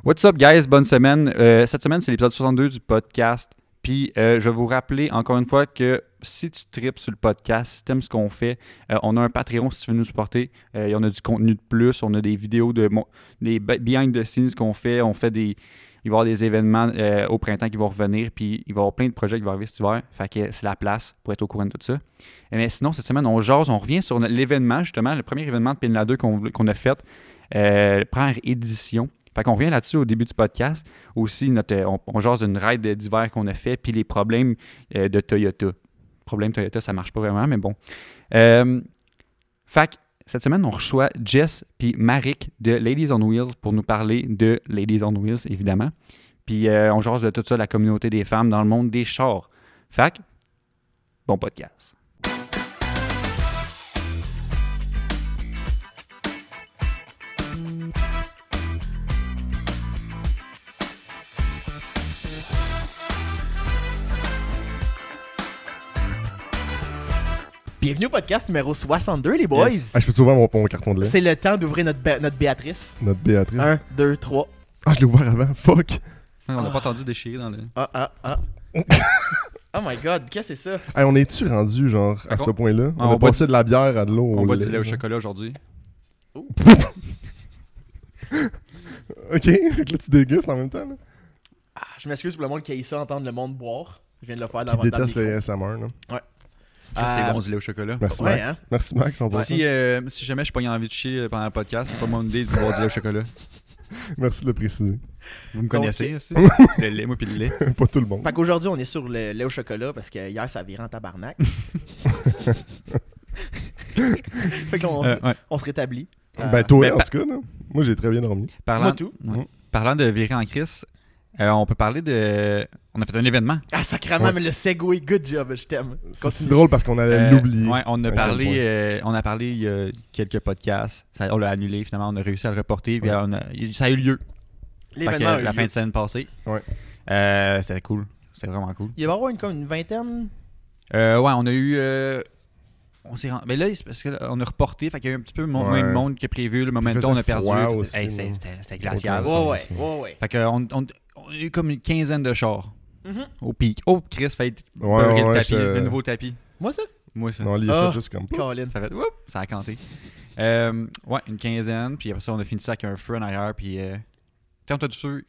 What's up, guys? Bonne semaine. Cette semaine, c'est l'épisode 62 du podcast. Puis, je vais vous rappeler encore une fois que si tu tripes sur le podcast, si tu aimes ce qu'on fait, on a un Patreon si tu veux nous supporter. On a du contenu de plus, on a des vidéos, des behind the scenes qu'on fait. Il va y avoir des événements au printemps qui vont revenir. Puis, il va y avoir plein de projets qui vont arriver cet hiver. Fait que c'est la place pour être au courant de tout ça. Mais sinon, cette semaine, on jase, on revient sur l'événement, justement, le premier événement de Pinla 2 qu'on a fait, première édition. Fait qu'on revient là-dessus au début du podcast. Aussi, on jase d'une ride d'hiver qu'on a fait, puis les problèmes de Toyota. Problème Toyota, ça marche pas vraiment, mais bon. Fait que cette semaine, on reçoit Jess puis Marik de Ladies on Wheels pour nous parler de Ladies on Wheels, évidemment. Puis on jase de tout ça, la communauté des femmes dans le monde des chars. Fait que, bon podcast. Bienvenue au podcast numéro 62, les boys. Yes. Ah, je peux ouvrir mon carton de lait? C'est le temps d'ouvrir notre Béatrice. Notre Béatrice. 1, 2, 3. Ah, je l'ai ouvert avant. Fuck. On n'a pas entendu déchirer dans le... Oh my god, qu'est-ce que c'est ça? Hey, on est-tu rendu, genre, à ce point-là? On a passé de la bière à de l'eau On au boit lait. du lait au chocolat aujourd'hui. Ok, là, tu dégustes en même temps, là. Ah, je m'excuse pour le monde qui a ça entendre le monde boire. Je viens de le faire dans Qui votre déteste le ASMR, là. Ouais. C'est bon du lait au chocolat. Merci, Ouais, Max. hein? Merci, Max. On Si jamais je n'ai pas envie de chier pendant le podcast, c'est pas mon idée de boire du lait au chocolat. Merci de le préciser. Vous me connaissez aussi? Le lait, moi puis le lait. Pas tout le monde. Fait qu'aujourd'hui, on est sur le lait au chocolat parce que hier, ça virait en tabarnak. Fait qu'on on se rétablit. Ben, toi, ben, en tout cas, là. Moi, j'ai très bien dormi. Moi tout. Parlant de virer en crise, on peut parler de... On a fait un événement. Ah, sacrément, Ouais. mais le segway, good job, je t'aime. C'est si drôle parce qu'on allait l'oublier. Ouais, on a À parlé il y a quelques podcasts. On l'a annulé, finalement, on a réussi à le reporter. Puis ça a eu lieu. L'événement a eu La lieu. fin de semaine passée. Ouais. C'était cool. C'était vraiment cool. Il va y avoir comme une vingtaine. Ouais, on a eu... Mais là, c'est parce qu'on a reporté, fait qu'il y a eu un petit peu moins de monde que prévu. Le momentum, on a perdu. froid aussi, Hey, là. c'était glacial. Ouais, Ouais. Fait qu'on on a eu comme une quinzaine de chars Mhm. au pic. Oh, Chris fait Ouais, beurrer ouais, le tapis, j'étais- le nouveau tapis. Moi, ça? Moi, ça. Non, lui, il a Ah. fait juste comme... Colin. Ça fait, ça a canté. Ouais, une quinzaine. Puis après ça, on a fini ça avec un feu en arrière. Puis autour du feu,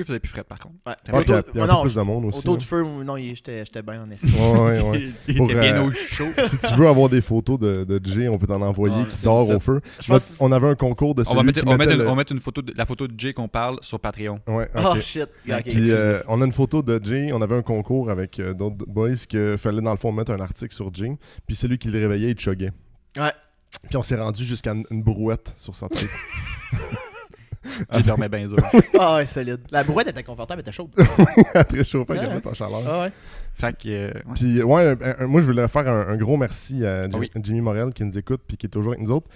il faisait plus frais par contre. Ouais. Ah, puis il y a un peu plus de monde aussi. Autour là. du feu, non, j'étais bien honnête. Ouais. Il Pour, était bien au chaud. Si tu veux avoir des photos de Jay, on peut t'en envoyer Ah, qui c'est dort ça. au feu. Je pense- On avait un concours de On celui va mettre, qui on va mettait mettre, le- on va mettre la photo de Jay qu'on parle sur Patreon. Ouais, Oh ok. shit. Ouais, Ok. Puis, exclusif. on a une photo de Jay, on avait un concours avec d'autres boys qu'il fallait dans le fond mettre un article sur Jay, puis celui qui le réveillait, il chuggait. Ouais. Puis on s'est rendu jusqu'à une brouette sur sa tête. Jay dormait bien dur. Ah ouais, solide. La brouette était confortable, elle était chaude. Très chauffant, Ouais. il mettre en chaleur. Ah ouais. Fait que, ouais. Puis ouais, moi je voulais faire un gros merci à Oui. Jimmy Morel qui nous écoute puis qui est toujours avec nous autres,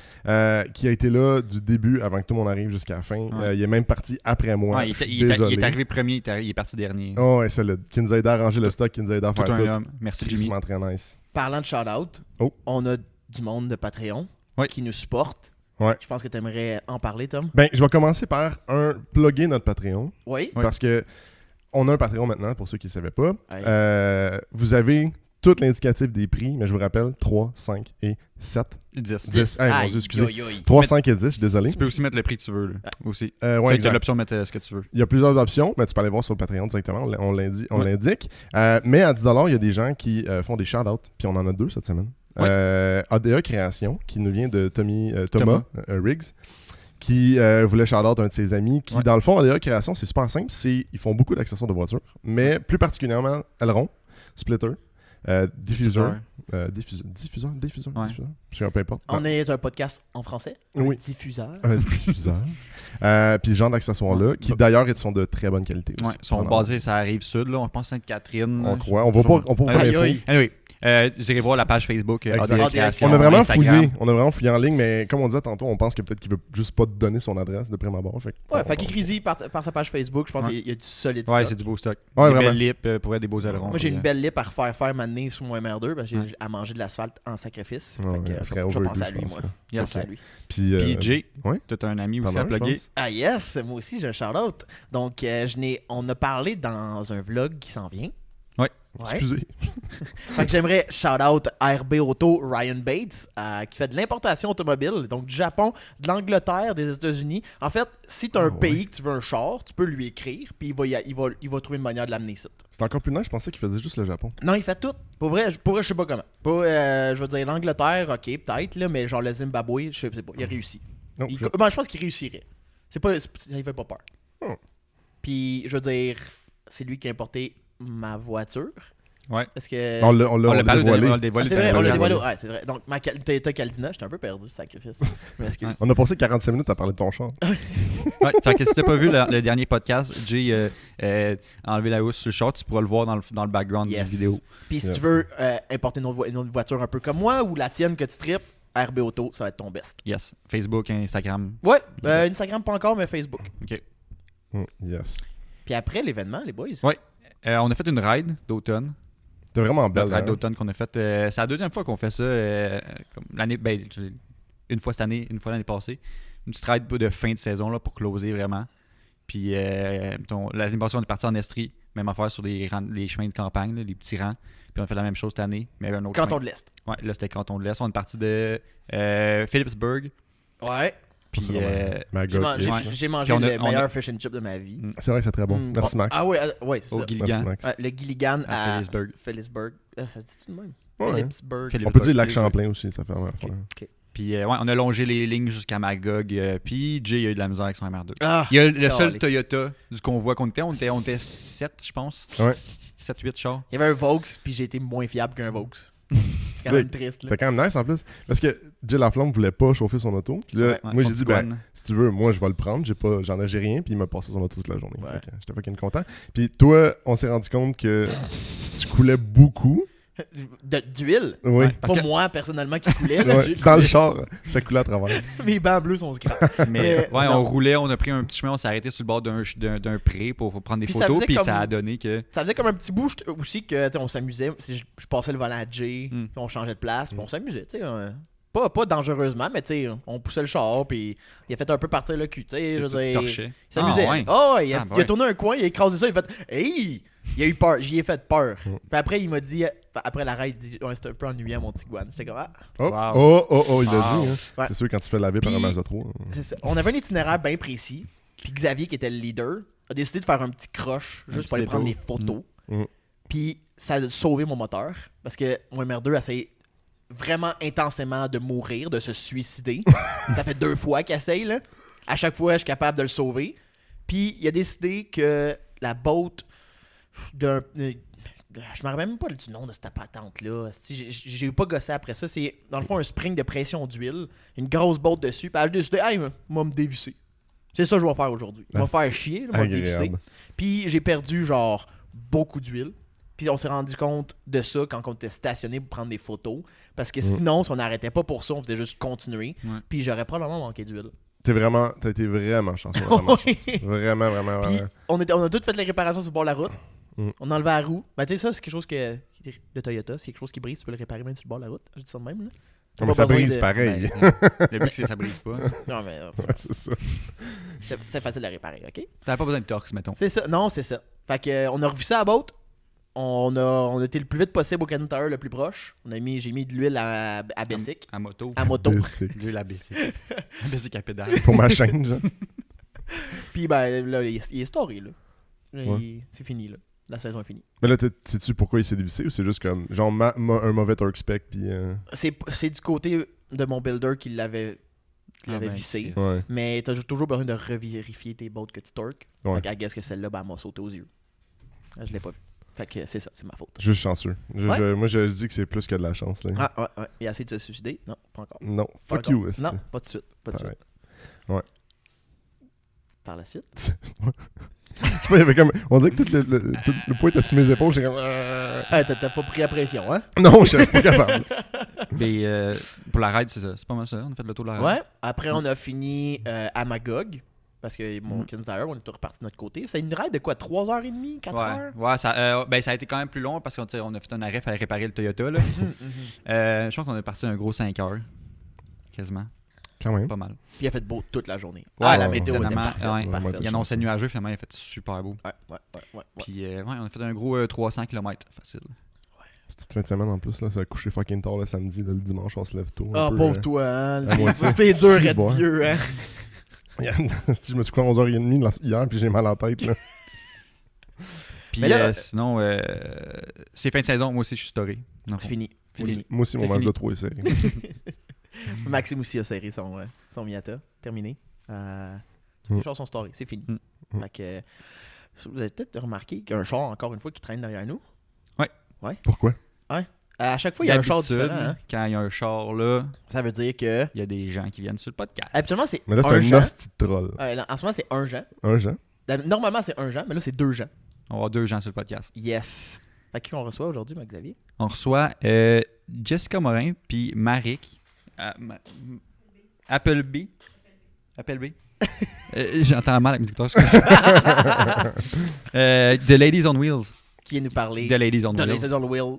qui a été là du début avant que tout le monde arrive jusqu'à la fin. Ouais. Il est même parti après moi. Ouais, Je suis il est désolé. arrivé premier, il est parti dernier. Oh ouais, solide. Qui nous a aidé à arranger le stock, qui nous a aidé à Tout faire un tout. homme. Merci Jimmy. Crissement très nice. Parlant de shout-out, Oh. on a du monde de Patreon Oui. qui nous supporte. Ouais. Je pense que tu aimerais en parler, Tom. Ben, je vais commencer par plugger notre Patreon. Oui. Oui. Parce que on a un Patreon maintenant, pour ceux qui ne savaient pas. Ouais. Vous avez tout l'indicatif des prix, mais je vous rappelle, 3, 5 et 7. 10. 10. Hey, mon Aïe, Dieu, excusez. aïe, aïe. 3, Mais- 5 et 10, je suis désolé. Tu peux aussi mettre le prix que tu veux, là, aussi. Ouais, Fait que t'as exact. l'option de mettre ce que tu veux. Il y a plusieurs options, mais tu peux aller voir sur le Patreon directement, on l'indique. Ouais. Mais à 10$, il y a des gens qui font des shout-outs, puis on en a 2 cette semaine. Ouais. ADA Création, qui nous vient de Thomas Riggs, qui voulait shout-out un de ses amis, qui Ouais. dans le fond, ADA Création, c'est super simple, ils font beaucoup d'accessoires de voitures, mais plus particulièrement aileron, splitter, diffuseur, diffuseur, Ouais. je sais peu importe. On est un podcast en français. Oui. Un diffuseur. Un diffuseur. Puis ce genre d'accessoires-là, qui d'ailleurs sont de très bonne qualité. Ouais, aussi. ils sont Voilà. basés, ça arrive sud, là. On pense Sainte-Catherine. On croit. On va pas Aïe, l'info. aïe. Anyway, Vous irez voir la page Facebook Exact. ADL Création, On a vraiment Instagram. fouillé en ligne, mais comme on disait tantôt, on pense que peut-être qu'il veut juste pas te donner son adresse de prime abord. Fait qu'écris-y par sa page Facebook, je pense qu'il y a du solide Ouais, stock. c'est du beau stock. Ouais, Des vraiment. belles lips, pour être des beaux ailerons. Moi, j'ai puis, une belle lip à refaire maintenant sous mon MR2 parce que j'ai à manger de l'asphalte en sacrifice. Ouais, Fait que, ça serait je overdue, pense à je lui, pense, moi. là. Je pense Yes. à lui. Puis, Puis Jay, ouais. tu as un ami aussi T'en as à un, je plugger. pense. Ah yes, moi aussi j'ai un shout-out. Donc, on a parlé dans un vlog qui s'en vient. Ouais. Ouais. Excusez. Fait que j'aimerais shout-out RB Auto Ryan Bates qui fait de l'importation automobile, donc du Japon, de l'Angleterre, des États-Unis. En fait, si tu as un pays que tu veux un char, tu peux lui écrire, puis il va trouver une manière de l'amener ici. C'est encore plus nice, je pensais qu'il faisait juste le Japon. Non, il fait tout. Pour vrai, je sais pas comment. Je veux dire, l'Angleterre, ok, peut-être, là, mais genre le Zimbabwe, je sais pas. Il a réussi. Non, Je pense qu'il réussirait. Il fait pas peur. Oh. Puis, je veux dire, c'est lui qui a importé ma voiture. Ouais. Est-ce que. on l'a On l'a dévoilé. Ah, c'est vrai, on l'a dévoilé. Ouais, c'est vrai. Donc, ma Toyota Caldina, j'étais un peu perdu, sacrifice. Je m'excuse. On a passé 45 minutes à parler de ton char. Ouais, fait que si t'as pas vu le dernier podcast, Jay a enlevé la housse sur le short, tu pourras le voir dans le background Yes. du vidéo. Puis si Yes. tu veux importer une autre voiture un peu comme moi ou la tienne que tu tripes, RB Auto, ça va être ton best. Yes. Facebook, Instagram. Ouais, Instagram pas encore, mais Facebook. OK. Yes. Puis après l'événement, les boys. Ouais. On a fait une ride d'automne. T'es vraiment belle. Notre ride hein? d'automne qu'on a faite. C'est la deuxième fois qu'on fait ça. Comme l'année, une fois cette année, une fois l'année passée. Une petite ride de fin de saison là, pour closer vraiment. Puis l'année passée, on est parti en Estrie. Même affaire sur les chemins de campagne, là, les petits rangs. Puis on a fait la même chose cette année. Mais un autre Canton chemin. de l'Est. Ouais, là c'était Canton de l'Est. On est parti de Phillipsburg. Ouais. Puis C'est vraiment Magog. J'ai mangé Puis le meilleur fish and chip de ma vie. C'est vrai que c'est très bon. Merci, Max. Ah ouais, ouais, c'est au ça. Gilligan. Merci, Max. Le Gilligan À à Phillipsburg. Phillipsburg. Ça se dit-tu de même? Ouais. Phillipsburg. Philippe- On peut dire Lac Phillipsburg. Champlain aussi, ça fait vraiment affaire. Puis ouais, on a longé les lignes jusqu'à Magog. Puis Jay a eu de la misère avec son MR2. Ah, Il y a le seul calé. Toyota du convoi qu'on était. On était 7, je pense. Ouais. 7-8 chars. Il y avait un Vaux, puis j'ai été moins fiable qu'un Vaux. C'est quand même triste, là. C'était quand même nice en plus. Parce que Jill Laflamme voulait pas chauffer son auto. Puis là, Ouais, moi son j'ai dit, Tiguan. si tu veux, moi je vais le prendre. J'ai rien. Puis il m'a passé son auto toute la journée. Ouais. Fait que j'étais fucking content. Puis toi, on s'est rendu compte que tu coulais beaucoup. D'huile. Oui. Ouais. Parce Pas que- moi, personnellement, qui coulais. là. Ouais, J'ai dans le coulé. char, ça coulait à travers. Mes bancs bleus sont scrap. Mais ouais, non. on roulait, on a pris un petit chemin, on s'est arrêté sur le bord d'un pré pour prendre des Puis ça photos. faisait Puis comme- ça a donné que. Ça faisait comme un petit bout aussi que, tu sais, on s'amusait. Je passais le volant à Jay, puis on changeait de place, puis on s'amusait, tu sais. Pas dangereusement, mais tu sais, on poussait le char, puis il a fait un peu partir le cul, tu sais. Je veux dire, Torché. il s'amusait. Ah, ouais. Oh, il a Ah, ouais. tourné un coin, il a écrasé ça, il a fait hey! Il a eu peur, j'y ai fait peur. Puis après, il m'a dit, après la ride, il dit ouais, c'était un peu ennuyant mon Tiguan. J'étais comme ah. Oh, Wow. il l'a Wow. dit. Hein. Ouais. C'est sûr, quand tu fais laver par un Puis- Mazda 3. C'est ça. On avait un itinéraire bien précis. Puis Xavier, qui était le leader, a décidé de faire un petit croche juste petit pour aller prendre des détour. photos. Mm. Puis ça a sauvé mon moteur. Parce que mon MR2 essaye vraiment intensément de mourir, de se suicider. Ça fait 2 fois qu'il essaye. Là. À chaque fois, je suis capable de le sauver. Puis il a décidé que la boat d'un. Je me rappelle même pas du nom de cette patente-là. J'ai pas gossé après ça. C'est dans le fond un spring de pression d'huile, une grosse botte dessus. Puis elle a décidé, hey, moi me dévisser. C'est ça que je vais faire aujourd'hui. Je vais me faire chier, là, me dévisser. Agréable. Puis j'ai perdu genre beaucoup d'huile. Puis on s'est rendu compte de ça quand on était stationné pour prendre des photos. Parce que sinon, si on n'arrêtait pas pour ça, on faisait juste continuer. Ouais. Puis j'aurais probablement manqué d'huile. T'as été vraiment chanceux. Vraiment, chanceux. Vraiment, vraiment, Puis vraiment. on a toutes fait les réparations sur le bord de la route. Mm. On a enlevé la roue. Ben tu sais, ça, c'est quelque chose de Toyota. C'est quelque chose qui brise, tu peux le réparer même sur le bord de la route. J'ai dit ça de même, là. T'as Mais pas ça besoin brise de- pareil. Ben, le but, c'est que ça brise pas. Non, mais Ouais, c'est ça. c'est facile à réparer, ok? T'avais pas besoin de torx, mettons. C'est ça. Non, c'est ça. Fait que on a revu ça à boat. On a été le plus vite possible au Canyon Tower le plus proche. J'ai mis de l'huile à Bessic. À moto. À moto. Basic. Dieu la Bessic. La Bessic à pédale. Pour ma chaîne, genre. Puis ben là, il est story là. Ouais. C'est fini là. La saison est finie. Mais là, sais-tu pourquoi il s'est dévissé ou c'est juste comme, genre, un mauvais torque spec, puis. C'est du côté de mon builder qui l'avait Ah ben, vissé. c'est- Ouais. Mais t'as toujours besoin de revérifier tes bottes que tu torques. Ouais. Fait qu'à guess que celle-là, ben, elle m'a sauté aux yeux. Je l'ai pas vu. Fait que c'est ça, c'est ma faute. Juste chanceux. Ouais. Moi, je dis que c'est plus que de la chance, là. Ah, ouais. Il a essayé de se suicider? Non, pas encore. Non, Pas fuck encore. you, esti. Non, pas de suite. Pas de Pareil. suite. Ouais. Par la suite? Je sais pas, il y avait comme. On dirait que tout le poids était sur mes épaules, j'étais comme. T'as pas pris la pression, hein? Non, je serais pas capable. Mais pour la ride, c'est ça. C'est pas mal ça. On a fait le tour de la ride. Ouais. Après, on a fini à Magog. Parce que mon Kinsdire, on est reparti de notre côté. C'est une ride de quoi? 3h30? 4h? Ouais, ça a été quand même plus long parce qu'on a fait un arrêt, il fallait réparer le Toyota. Là. Je pense qu'on est parti un gros 5 heures. Quasiment. Quand même. Pas mal. Puis il a fait beau toute la journée. Ouais, La météo était étonnamment, parfaite. ouais. parfaite. Il annonçait nuageux, finalement, il a fait super beau. Ouais. Puis, on a fait un gros 300 km facile. Cette fin de semaine en plus, là, ça a couché fucking tard le samedi. Là, le dimanche, on se lève tôt. Ah, un peu, pauvre toi, hein. à moitié. C'est dur Si, être bon. vieux, hein. Je me suis couché à 11h30 hier, puis j'ai mal à la tête. Là. Puis Mais là, sinon, c'est fin de saison, moi aussi, je suis storé. C'est fini. Moi aussi, mon C'est match fini. de 3 est serré. Maxime aussi a serré son Miata. Terminé. Les chars sont storés. C'est fini. Fait que, vous avez peut-être remarqué qu'il y a un char, encore une fois, qui traîne derrière nous. Pourquoi? À chaque fois, il y a un char D'habitude, différent. Hein. quand il y a un char là, Ça veut dire que... il y a des gens qui viennent sur le podcast. Habituellement, c'est Mais là, c'est un un Jean. hostie de troll. Non, en ce moment, c'est un Jean. Un Jean? Normalement, c'est un Jean, mais là, c'est 2 Jean. On va avoir 2 gens sur le podcast. Yes. Fait qui qu'on reçoit aujourd'hui, Max-Xavier? On reçoit Jessica Morin puis Maric. Appleby. J'entends mal la musique. The Ladies on Wheels. Qui est nous parler The Ladies on de Wheels. Ladies on Wheel.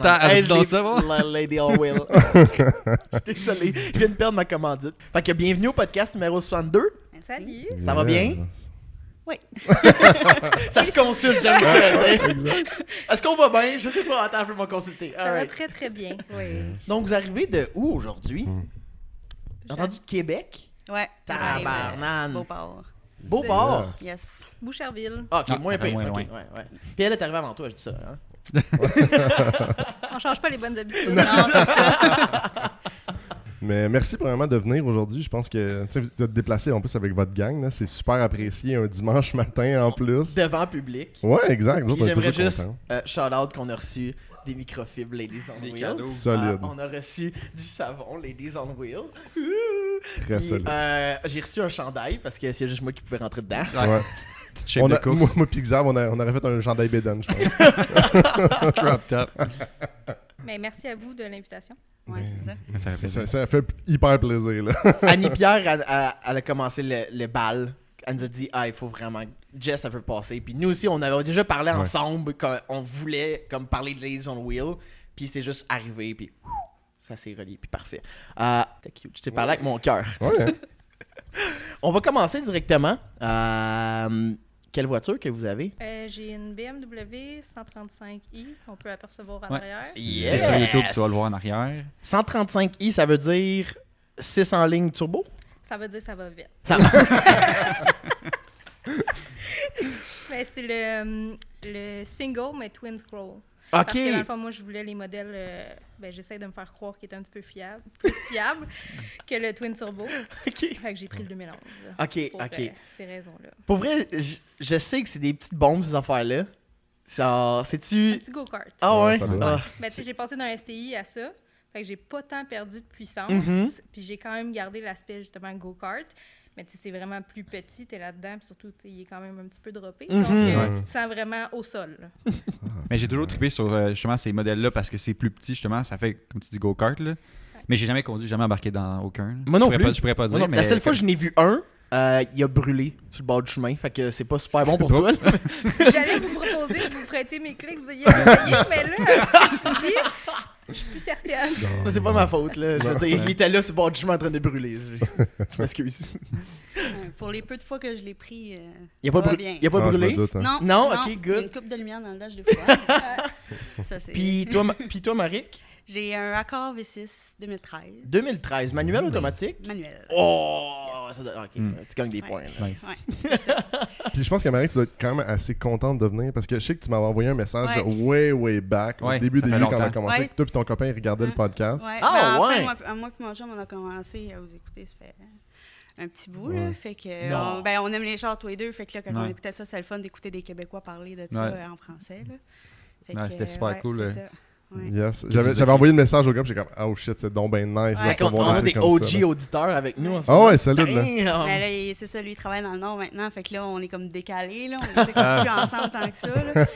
Arrête dans ça, va? La Lady on Wheel. Je suis désolé, je viens de perdre ma commandite. Fait que bienvenue au podcast numéro 62. Salut! Ça va bien? Oui. Ça se consulte, j'aime ça. T'sais. Est-ce qu'on va bien? Je sais pas, attends, je vais me consulter. Ça va Alright. très très bien. Oui. Donc, vous arrivez de où aujourd'hui? J'ai entendu Québec. Ouais. Tabarnane. Beauport. Beauport. Yes. Boucherville. Ah, ok, Non, moins ça fait pire. moins ok, loin. ouais. Puis elle est arrivée avant toi, je dis ça. Hein? On change pas les bonnes habitudes. Non, c'est ça. Mais merci vraiment de venir aujourd'hui. Je pense que vous êtes déplacé en plus avec votre gang. Là. C'est super apprécié un dimanche matin en plus. Devant public. Ouais, exact. Nous Puis autres, on est j'aimerais toujours juste contents. shout-out qu'on a reçu des microfibres Ladies on Des Wheel. cadeaux. Solide. On a reçu du savon Ladies on Wheel. Très Puis, solide. j'ai reçu un chandail parce que c'est juste moi qui pouvais rentrer dedans. Ouais. Petite shape On de a, course. moi pis Xav, on aurait fait un chandail bédane, je pense. Crop top. Mais merci à vous de l'invitation. Ouais, c'est ça. Ça fait plaisir. Ça fait hyper plaisir. Là. Annie-Pierre, elle a commencé le bal. Elle nous a dit, il faut vraiment... Jess, elle veut passer. Puis nous aussi, on avait déjà parlé ensemble quand on voulait comme parler de Ladies on Wheel. Puis c'est juste arrivé, puis ça s'est relié, puis parfait. T'es cute. Je t'ai parlé avec mon cœur. Ouais. On va commencer directement. Quelle voiture que vous avez? J'ai une BMW 135i qu'on peut apercevoir en Ouais. arrière. Si t'es sur YouTube, tu vas le voir en arrière. 135i, ça veut dire 6 en ligne turbo? Ça veut dire que ça va vite. Ça Mais c'est le single, mais twin scroll. Parce que dans le OK. fond, moi, je voulais les modèles... j'essaie de me faire croire qu'ils étaient un petit peu plus fiables que le twin turbo. OK. Fait que j'ai pris le 2011. Là, OK, pour OK. ces raisons-là. Pour vrai, je sais que c'est des petites bombes, ces affaires-là. Genre, c'est-tu... Un petit go-kart. Ah ouais? ça doit. Ah. Ben, tu sais, j'ai passé d'un STI à ça. Fait que j'ai pas tant perdu de puissance. Mhm. Puis j'ai quand même gardé l'aspect, justement, go-kart. Mais tu sais, c'est vraiment plus petit, t'es là-dedans. Puis surtout, tu sais, il est quand même un petit peu droppé. Mhm. Donc, Ouais. tu te sens vraiment au sol. Là. Mais j'ai toujours trippé sur justement ces modèles-là parce que c'est plus petit, justement. Ça fait, comme tu dis, go-kart. Là. Mais j'ai jamais conduit, jamais embarqué dans aucun. là. Moi non Je pourrais plus. pas- je pourrais pas dire. Non, mais la seule fois que je n'ai vu un, il a brûlé sur le bord du chemin. Fait que c'est pas super bon pour toi. là. J'allais vous proposer de vous prêter mes clés que vous ayez essayé, mais là, avec ce que tu dis, je suis plus certaine. C'est pas ma faute. Là. Je veux dire, il était là sur le bord du chemin en train de brûler. Je m'excuse. Pour les peu de fois que je l'ai pris, Il a pas, ça va brû- bien. il a pas Ah, je me brûlé? doute, hein. Non, Non, ok, il y good. a une coupe de lumière dans le dash des fois. Ça, c'est... Puis toi, Maric? J'ai un Accord V6 2013. 2013, manuel automatique? Manuel. Oh! Ça doit- ok, Mm. tu gagnes des Ouais. points. là. Nice. Ouais, c'est ça. Puis je pense que Marie, tu dois être quand même assez contente de venir parce que je sais que tu m'avais envoyé un message Ouais. way back Ouais, au début ça fait quand on a longtemps. commencé. Ouais. Toi et ton copain ils regardaient le podcast. Ouais. Ah, Ben, enfin, ouais. moi et mon chum, on a commencé à vous écouter, ça fait un petit bout, Ouais. là. Fait que, Non. on aime les chars tous les deux. Fait que là, quand on Ouais. écoutait ça, c'est le fun d'écouter des Québécois parler de ça Ouais. En français, là. Fait Ouais, que, c'était super cool, c'est là. ça. Ouais. Yes. J'avais envoyé le message au gars, puis j'ai comme, oh shit, c'est donc ben nice. Ouais. de On recevoir a des des trucs comme OG ça, là. auditeurs avec nous en ce Ah moment. ouais, solide, là. Damn! Mais là, c'est ça, lui, il travaille dans le Nord maintenant. Fait que là, on est comme décalés, là. On est plus ensemble tant que ça, là.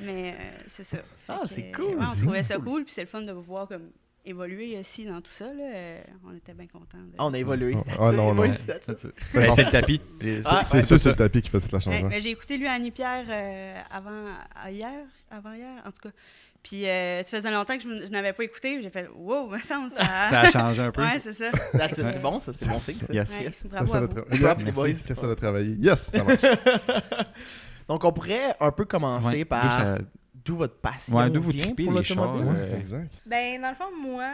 Mais c'est ça. Ah, Fait c'est que, cool, ouais, on c'est trouvait ça cool. Puis c'est le fun de vous voir comme évoluer aussi dans tout ça, là. On était bien contents. On a évolué. Ah non, non. Ben, c'est le tapis. Ah, C'est sûr, c'est le tapis qui fait toute la changement. Mais j'ai écouté lui Annie Pierre avant-hier, en tout cas. Puis ça faisait longtemps que je n'avais pas écouté. J'ai fait wow, me semble ça. Ça a changé un peu. Ouais, c'est ça. C'est bon, ça, c'est bon signe. ça. Yes. Ouais, Yes. bravo à vous. Merci, que ça a travaillé. Yes, ça marche. Donc, on pourrait un peu commencer Ouais, par d'où votre passion Ouais, d'où vous vient tripez pour les l'automobile. chars, Ouais, exact. Ben, dans le fond, moi,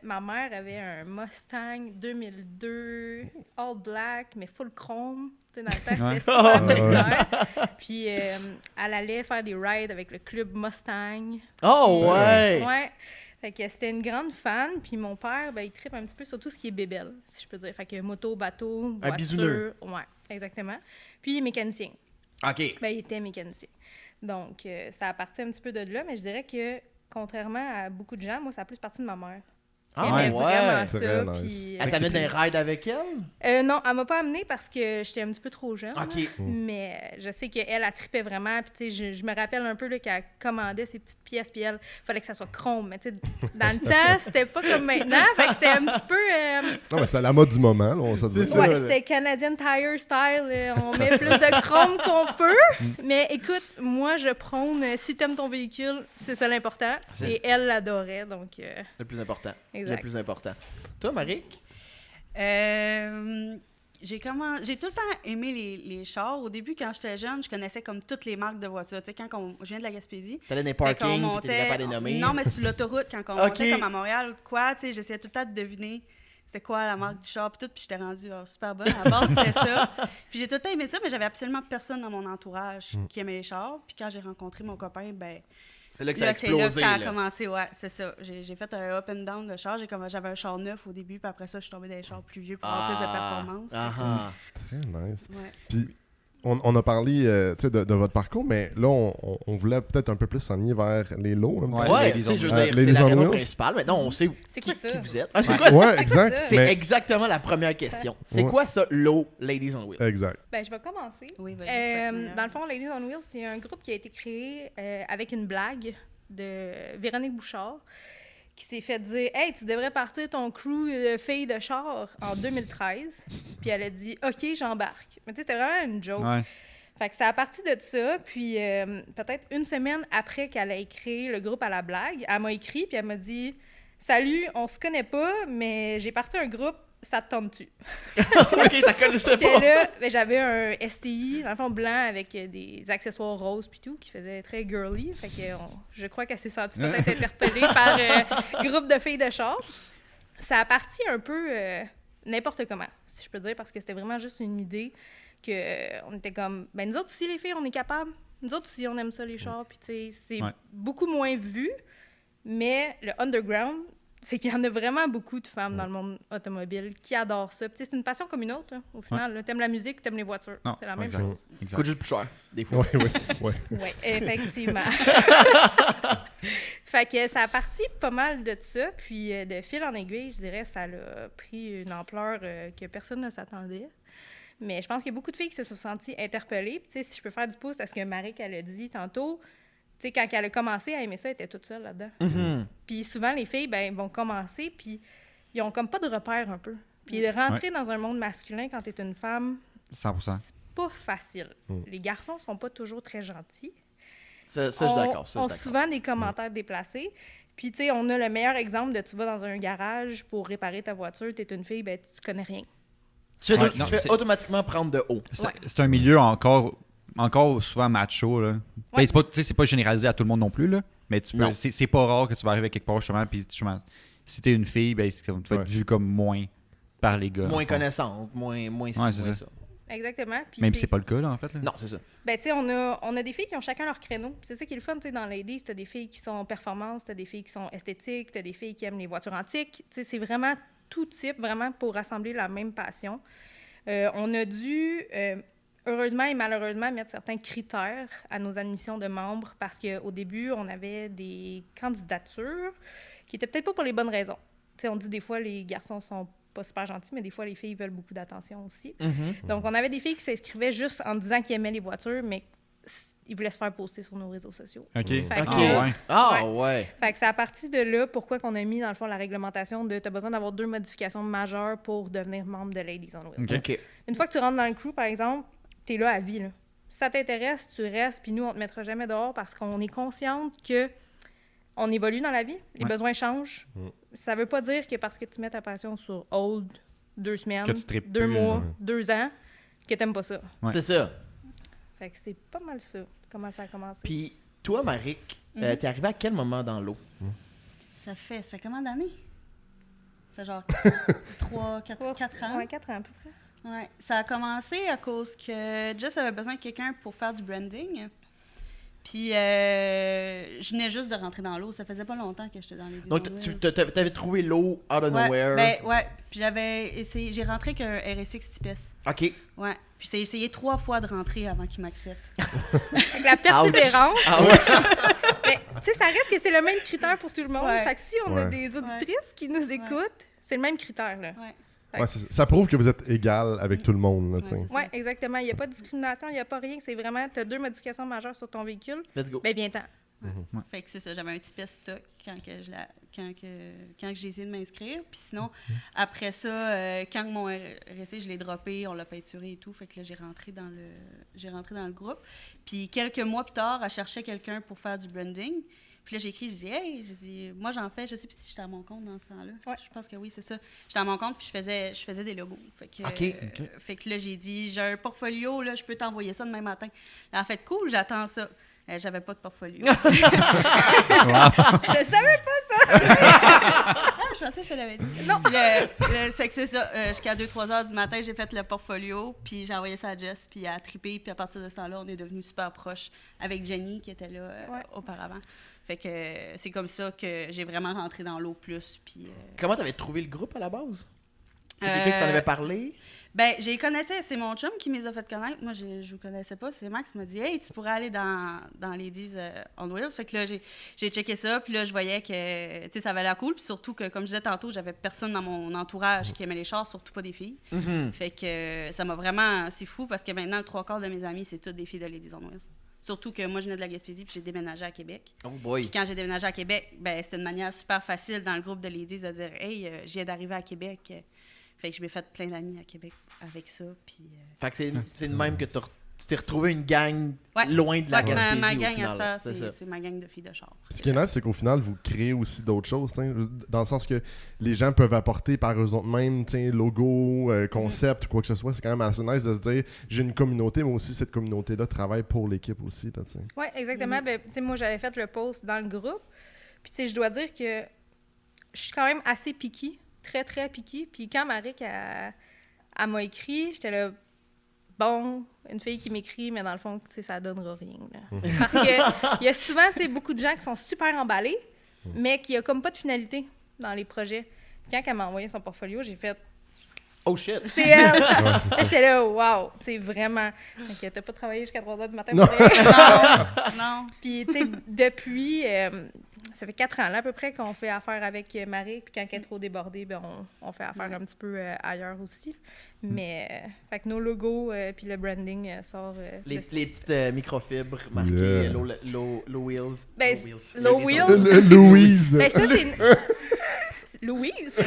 ma mère avait un Mustang 2002, all black, mais full chrome. Tu sais, dans le temps, Ouais. c'était super Ouais. populaire. Puis, elle allait faire des rides avec le club Mustang. Oh, ouais! Ouais. Fait que c'était une grande fan. Puis mon père, ben, il tripe un petit peu sur tout ce qui est bébelle, si je peux dire. Fait que moto, bateau, voiture. bisouneux. Ouais, exactement. Puis mécanicien. OK. Ben, il était mécanicien. Donc, ça a parti un petit peu de là, mais je dirais que, contrairement à beaucoup de gens, moi, ça a plus parti de ma mère. Qui Ah, aimait ouais. vraiment C'est ça. très nice. Puis, Elle t'amène des rides avec elle? non, elle m'a pas amenée parce que j'étais un petit peu trop jeune. OK. là. Mais je sais qu'elle, elle tripait vraiment. Puis, tu sais, je me rappelle un peu là, qu'elle commandait ses petites pièces. Puis, elle, fallait que ça soit chrome. Mais, tu sais, dans le temps, c'était pas comme maintenant. Fait que c'était un petit peu. Non, mais c'était la mode du moment, là, on se dit. C'est Ouais, ça, là. c'était Canadian Tire style. On met plus de chrome qu'on peut. Mais écoute, moi, je prône, si t'aimes ton véhicule, c'est ça l'important. C'est- Et elle l'adorait. Donc, Le plus important. Exact. Le plus important. Toi, Marik? J'ai tout le temps aimé les chars. Au début, quand j'étais jeune, je connaissais comme toutes les marques de voitures. Tu sais, je viens de la Gaspésie. T'allais dans les Fait qu'on parkings, puis t'es montait... capable de les nommer. Non, mais sur l'autoroute, quand on Ok. montait comme à Montréal ou de quoi, tu sais, j'essayais tout le temps de deviner c'était quoi la marque du char, puis tout, puis j'étais rendue super bonne. À la base, c'était ça. Puis j'ai tout le temps aimé ça, mais j'avais absolument personne dans mon entourage qui aimait les chars. Puis quand j'ai rencontré mon copain, ben C'est là que ça a là, c'est là que explosé. ça a là. commencé, ouais, c'est ça. J'ai fait un up and down de char. J'avais un char neuf au début, puis après ça, je suis tombée dans les chars plus vieux pour avoir plus de performance. Ah, Très nice. Ouais. Puis, on a parlé tu sais, de votre parcours, mais là, on voulait peut-être un peu plus s'enligner vers les lots. Un petit Ouais, peu. ouais, Ladies tu sais, on je veux Wheels. dire, c'est Ladies la on raison Wheels. principale. Maintenant, on sait c'est qui, quoi ça? qui vous êtes. Ah, c'est Ouais. quoi ça? Ouais, C'est exact. quoi ça? C'est mais- exactement la première question. C'est Ouais. quoi ça, l'eau Ladies on Wheels? Exact. Ben, je vais commencer. Oui, vas-y, tu vas être meilleure. Dans le fond, Ladies on Wheels, c'est un groupe qui a été créé avec une blague de Véronique Bouchard qui s'est fait dire « Hey, tu devrais partir ton crew de filles de char en 2013. » Puis elle a dit « OK, j'embarque. » Mais tu sais, c'était vraiment une joke. Ouais. Fait que ça a parti de ça, puis peut-être une semaine après qu'elle ait créé le groupe à la blague, elle m'a écrit, puis elle m'a dit « Salut, on se connaît pas, mais j'ai parti un groupe, ça te tente-tu? » OK, t'as connu ça J'étais pas? là, ben, j'avais un STI, dans le fond blanc, avec des accessoires roses puis tout, qui faisait très girly. Fait que je crois qu'elle s'est sentie peut-être interpellée par groupe de filles de char. Ça a parti un peu n'importe comment, si je peux dire, parce que c'était vraiment juste une idée que on était comme, ben nous autres aussi, les filles, on est capables. Nous autres aussi, on aime ça, les chars. Puis tu sais, c'est Ouais. beaucoup moins vu, mais le underground, c'est qu'il y en a vraiment beaucoup de femmes dans le monde automobile qui adorent ça. Puis, tu sais, c'est une passion comme une autre, hein, au final. là. T'aimes la musique, t'aimes les voitures. Non, C'est la même exact. chose. Exact. Coûte juste plus cher, des fois. Oui, oui, oui. Oui, effectivement. Fait que ça a parti pas mal de ça. Puis, de fil en aiguille, je dirais, ça a pris une ampleur que personne ne s'attendait. Mais je pense qu'il y a beaucoup de filles qui se sont senties interpellées. Puis, tu sais, si je peux faire du pouce à ce que Marik, elle a dit tantôt, tu sais, quand elle a commencé à aimer ça, elle était toute seule là-dedans. Mhm. Puis souvent, les filles, ben, vont commencer, puis ils ont comme pas de repères un peu. Puis de rentrer dans un monde masculin quand t'es une femme, 100%. c'est pas facile. Les garçons sont pas toujours très gentils. Ça, je suis d'accord. Ça, On je a suis d'accord. souvent des commentaires déplacés. Puis, tu sais, on a le meilleur exemple de tu vas dans un garage pour réparer ta voiture, t'es une fille, ben, tu connais rien. Tu Ouais, fais, non, tu fais c'est- automatiquement prendre de haut. C'est Ouais. c'est un milieu encore souvent macho. Là. Ben, Ouais. c'est pas, tu sais, c'est pas généralisé à tout le monde non plus, là, mais tu peux, Non. c'est pas rare que tu vas arriver quelque part, justement, puis justement, si t'es une fille, ben, tu vas être vu comme moins par les gars. Moins en fond. connaissante, moins ci, Ouais, c'est moins ça. Exactement. Puis Même si c'est pas le cas, là, en fait. Là. Non, c'est ça. Ben, tu sais, on a des filles qui ont chacun leur créneau. C'est ça qui est le fun, tu sais, dans Ladies. T'as des filles qui sont performances, t'as des filles qui sont esthétiques, t'as des filles qui aiment les voitures antiques. Tu sais, c'est vraiment tout type, vraiment pour rassembler la même passion. On a dû heureusement et malheureusement, mettre certains critères à nos admissions de membres parce qu'au début, on avait des candidatures qui étaient peut-être pas pour les bonnes raisons. T'sais, on dit des fois les garçons sont pas super gentils, mais des fois les filles veulent beaucoup d'attention aussi. Donc, on avait des filles qui s'inscrivaient juste en disant qu'ils aimaient les voitures, mais ils voulaient se faire poster sur nos réseaux sociaux. OK. Fait que- ouais. Ah, ouais. Fait que c'est à partir de là pourquoi qu'on a mis, dans le fond, la réglementation de t'as besoin d'avoir 2 modifications majeures pour devenir membre de Ladies on Wheels. OK. OK. Une fois que tu rentres dans le crew, par exemple, t'es là à vie, là. Si ça t'intéresse, tu restes, puis nous, on te mettra jamais dehors parce qu'on est consciente que on évolue dans la vie, les Ouais. besoins changent. Ça veut pas dire que parce que tu mets ta passion sur hold 2 semaines, Que tu tripes 2 plus, mois, ouais. 2 ans, que t'aimes pas ça. Ouais. C'est ça. Fait que c'est pas mal ça, comment ça a commencé. Puis, toi, Maric, t'es arrivé à quel moment dans l'eau? Ça fait combien d'années? Ça fait genre 4 ans. Ouais, 4 ans à peu près. Ouais. Ça a commencé à cause que Jess avait besoin de quelqu'un pour faire du branding. Puis, je venais juste de rentrer dans l'eau. Ça faisait pas longtemps que j'étais dans les Donc, t'avais trouvé l'eau out of ouais, nowhere. ben, ouais. Puis j'ai rentré avec un RSX Tipes. OK. Ouais. Puis j'ai essayé 3 fois de rentrer avant qu'il m'accepte. Fait que la persévérance, mais tu sais, ça reste que c'est le même critère pour tout le monde. Ouais. Fait que si on a Ouais. des auditrices qui nous écoutent, c'est le même critère, là. Ouais. Fait Ouais, que ça prouve que vous êtes égal avec tout le monde. Là, tu sais. Ouais, c'est ouais, exactement. Il n'y a pas de discrimination, il n'y a pas rien. C'est vraiment, tu as 2 modifications majeures sur ton véhicule. Let's go. Ben, viens-t'en. Fait que c'est ça, j'avais un petit peu stock quand que j'ai essayé de m'inscrire. Puis sinon, après ça, quand mon RSC, je l'ai droppé, on l'a peinturé et tout. Fait que là, j'ai rentré dans le groupe. Puis quelques mois plus tard, elle cherchait quelqu'un pour faire du branding. Puis là, j'ai écrit, j'ai dit, moi, j'en fais, je sais plus si j'étais à mon compte dans ce temps-là. Ouais. Je pense que oui, c'est ça. J'étais à mon compte, puis je faisais des logos. Fait que, OK. fait que là, j'ai dit, j'ai un portfolio, là, je peux t'envoyer ça demain matin. Elle a fait, cool, j'attends ça. J'avais pas de portfolio. Je savais Je pensais que je te l'avais dit. Non. C'est que c'est ça. Jusqu'à 2-3 heures du matin, j'ai fait le portfolio, puis j'ai envoyé ça à Jess, puis elle a trippé. Puis à partir de ce temps-là, on est devenus super proches avec Jenny, qui était là auparavant. Fait que c'est comme ça que j'ai vraiment rentré dans l'eau plus. Puis, Comment t'avais trouvé le groupe à la base? C'est quelqu'un qui t'en avait parlé? ben, je les connaissais. C'est mon chum qui les a fait connaître. Moi, je ne vous connaissais pas. C'est Max qui m'a dit « Hey, tu pourrais aller dans Ladies on Wheels ». Fait que là, j'ai checké ça. Puis là, je voyais que, tu sais, ça avait l'air cool. Puis surtout que, comme je disais tantôt, j'avais personne dans mon entourage qui aimait les chars, surtout pas des filles. Fait que ça m'a vraiment... C'est fou parce que maintenant, le 3/4 de mes amis, c'est toutes des filles de Ladies on Wheels. Surtout que moi, je venais de la Gaspésie puis j'ai déménagé à Québec. Oh boy. Puis quand j'ai déménagé à Québec, ben c'était une manière super facile dans le groupe de Ladies de dire « Hey, je viens d'arriver à Québec. » Fait que je m'ai fait plein d'amis à Québec avec ça. Puis, Fait que c'est de même que tu t'es retrouvé une gang Ouais. loin de la ouais, Gaspésie ma au gang final. à ça, ça. c'est ma gang de filles de char. Ce qui est nice, c'est qu'au final, vous créez aussi d'autres choses, t'sais, dans le sens que les gens peuvent apporter par eux-mêmes, logo, concept ou quoi que ce soit. C'est quand même assez nice de se dire, j'ai une communauté, mais aussi cette communauté-là travaille pour l'équipe aussi. Là, t'sais. Oui, exactement. Ben, tu sais, moi, j'avais fait le post dans le groupe. Puis, tu sais, je dois dire que je suis quand même assez picky, très, très picky. Puis, quand Maric, elle m'a écrit, j'étais là, bon, une fille qui m'écrit, mais dans le fond, tu sais, ça donnera rien. Là. Parce qu'il y a souvent, tu sais, beaucoup de gens qui sont super emballés, mais qui n'ont comme pas de finalité dans les projets. Quand elle m'a envoyé son portfolio, j'ai fait, Oh shit! c'est elle! Ouais, c'est Là, ça. j'étais là, wow, tu sais, vraiment. Fait que t'as pas travaillé jusqu'à 3 h du matin Non. pour rien. Non. Puis, tu sais, depuis, ça fait 4 ans, là, à peu près, qu'on fait affaire avec Marie. Puis, quand elle est trop débordée, ben, on fait affaire un petit peu ailleurs aussi. Mais, fait que nos logos, puis le branding sort. Les de- petites microfibres marquées Yeah. low wheels. Ben, Low wheels. low C'est wheels. ça. Louise! Ben, ça, c'est. Louise?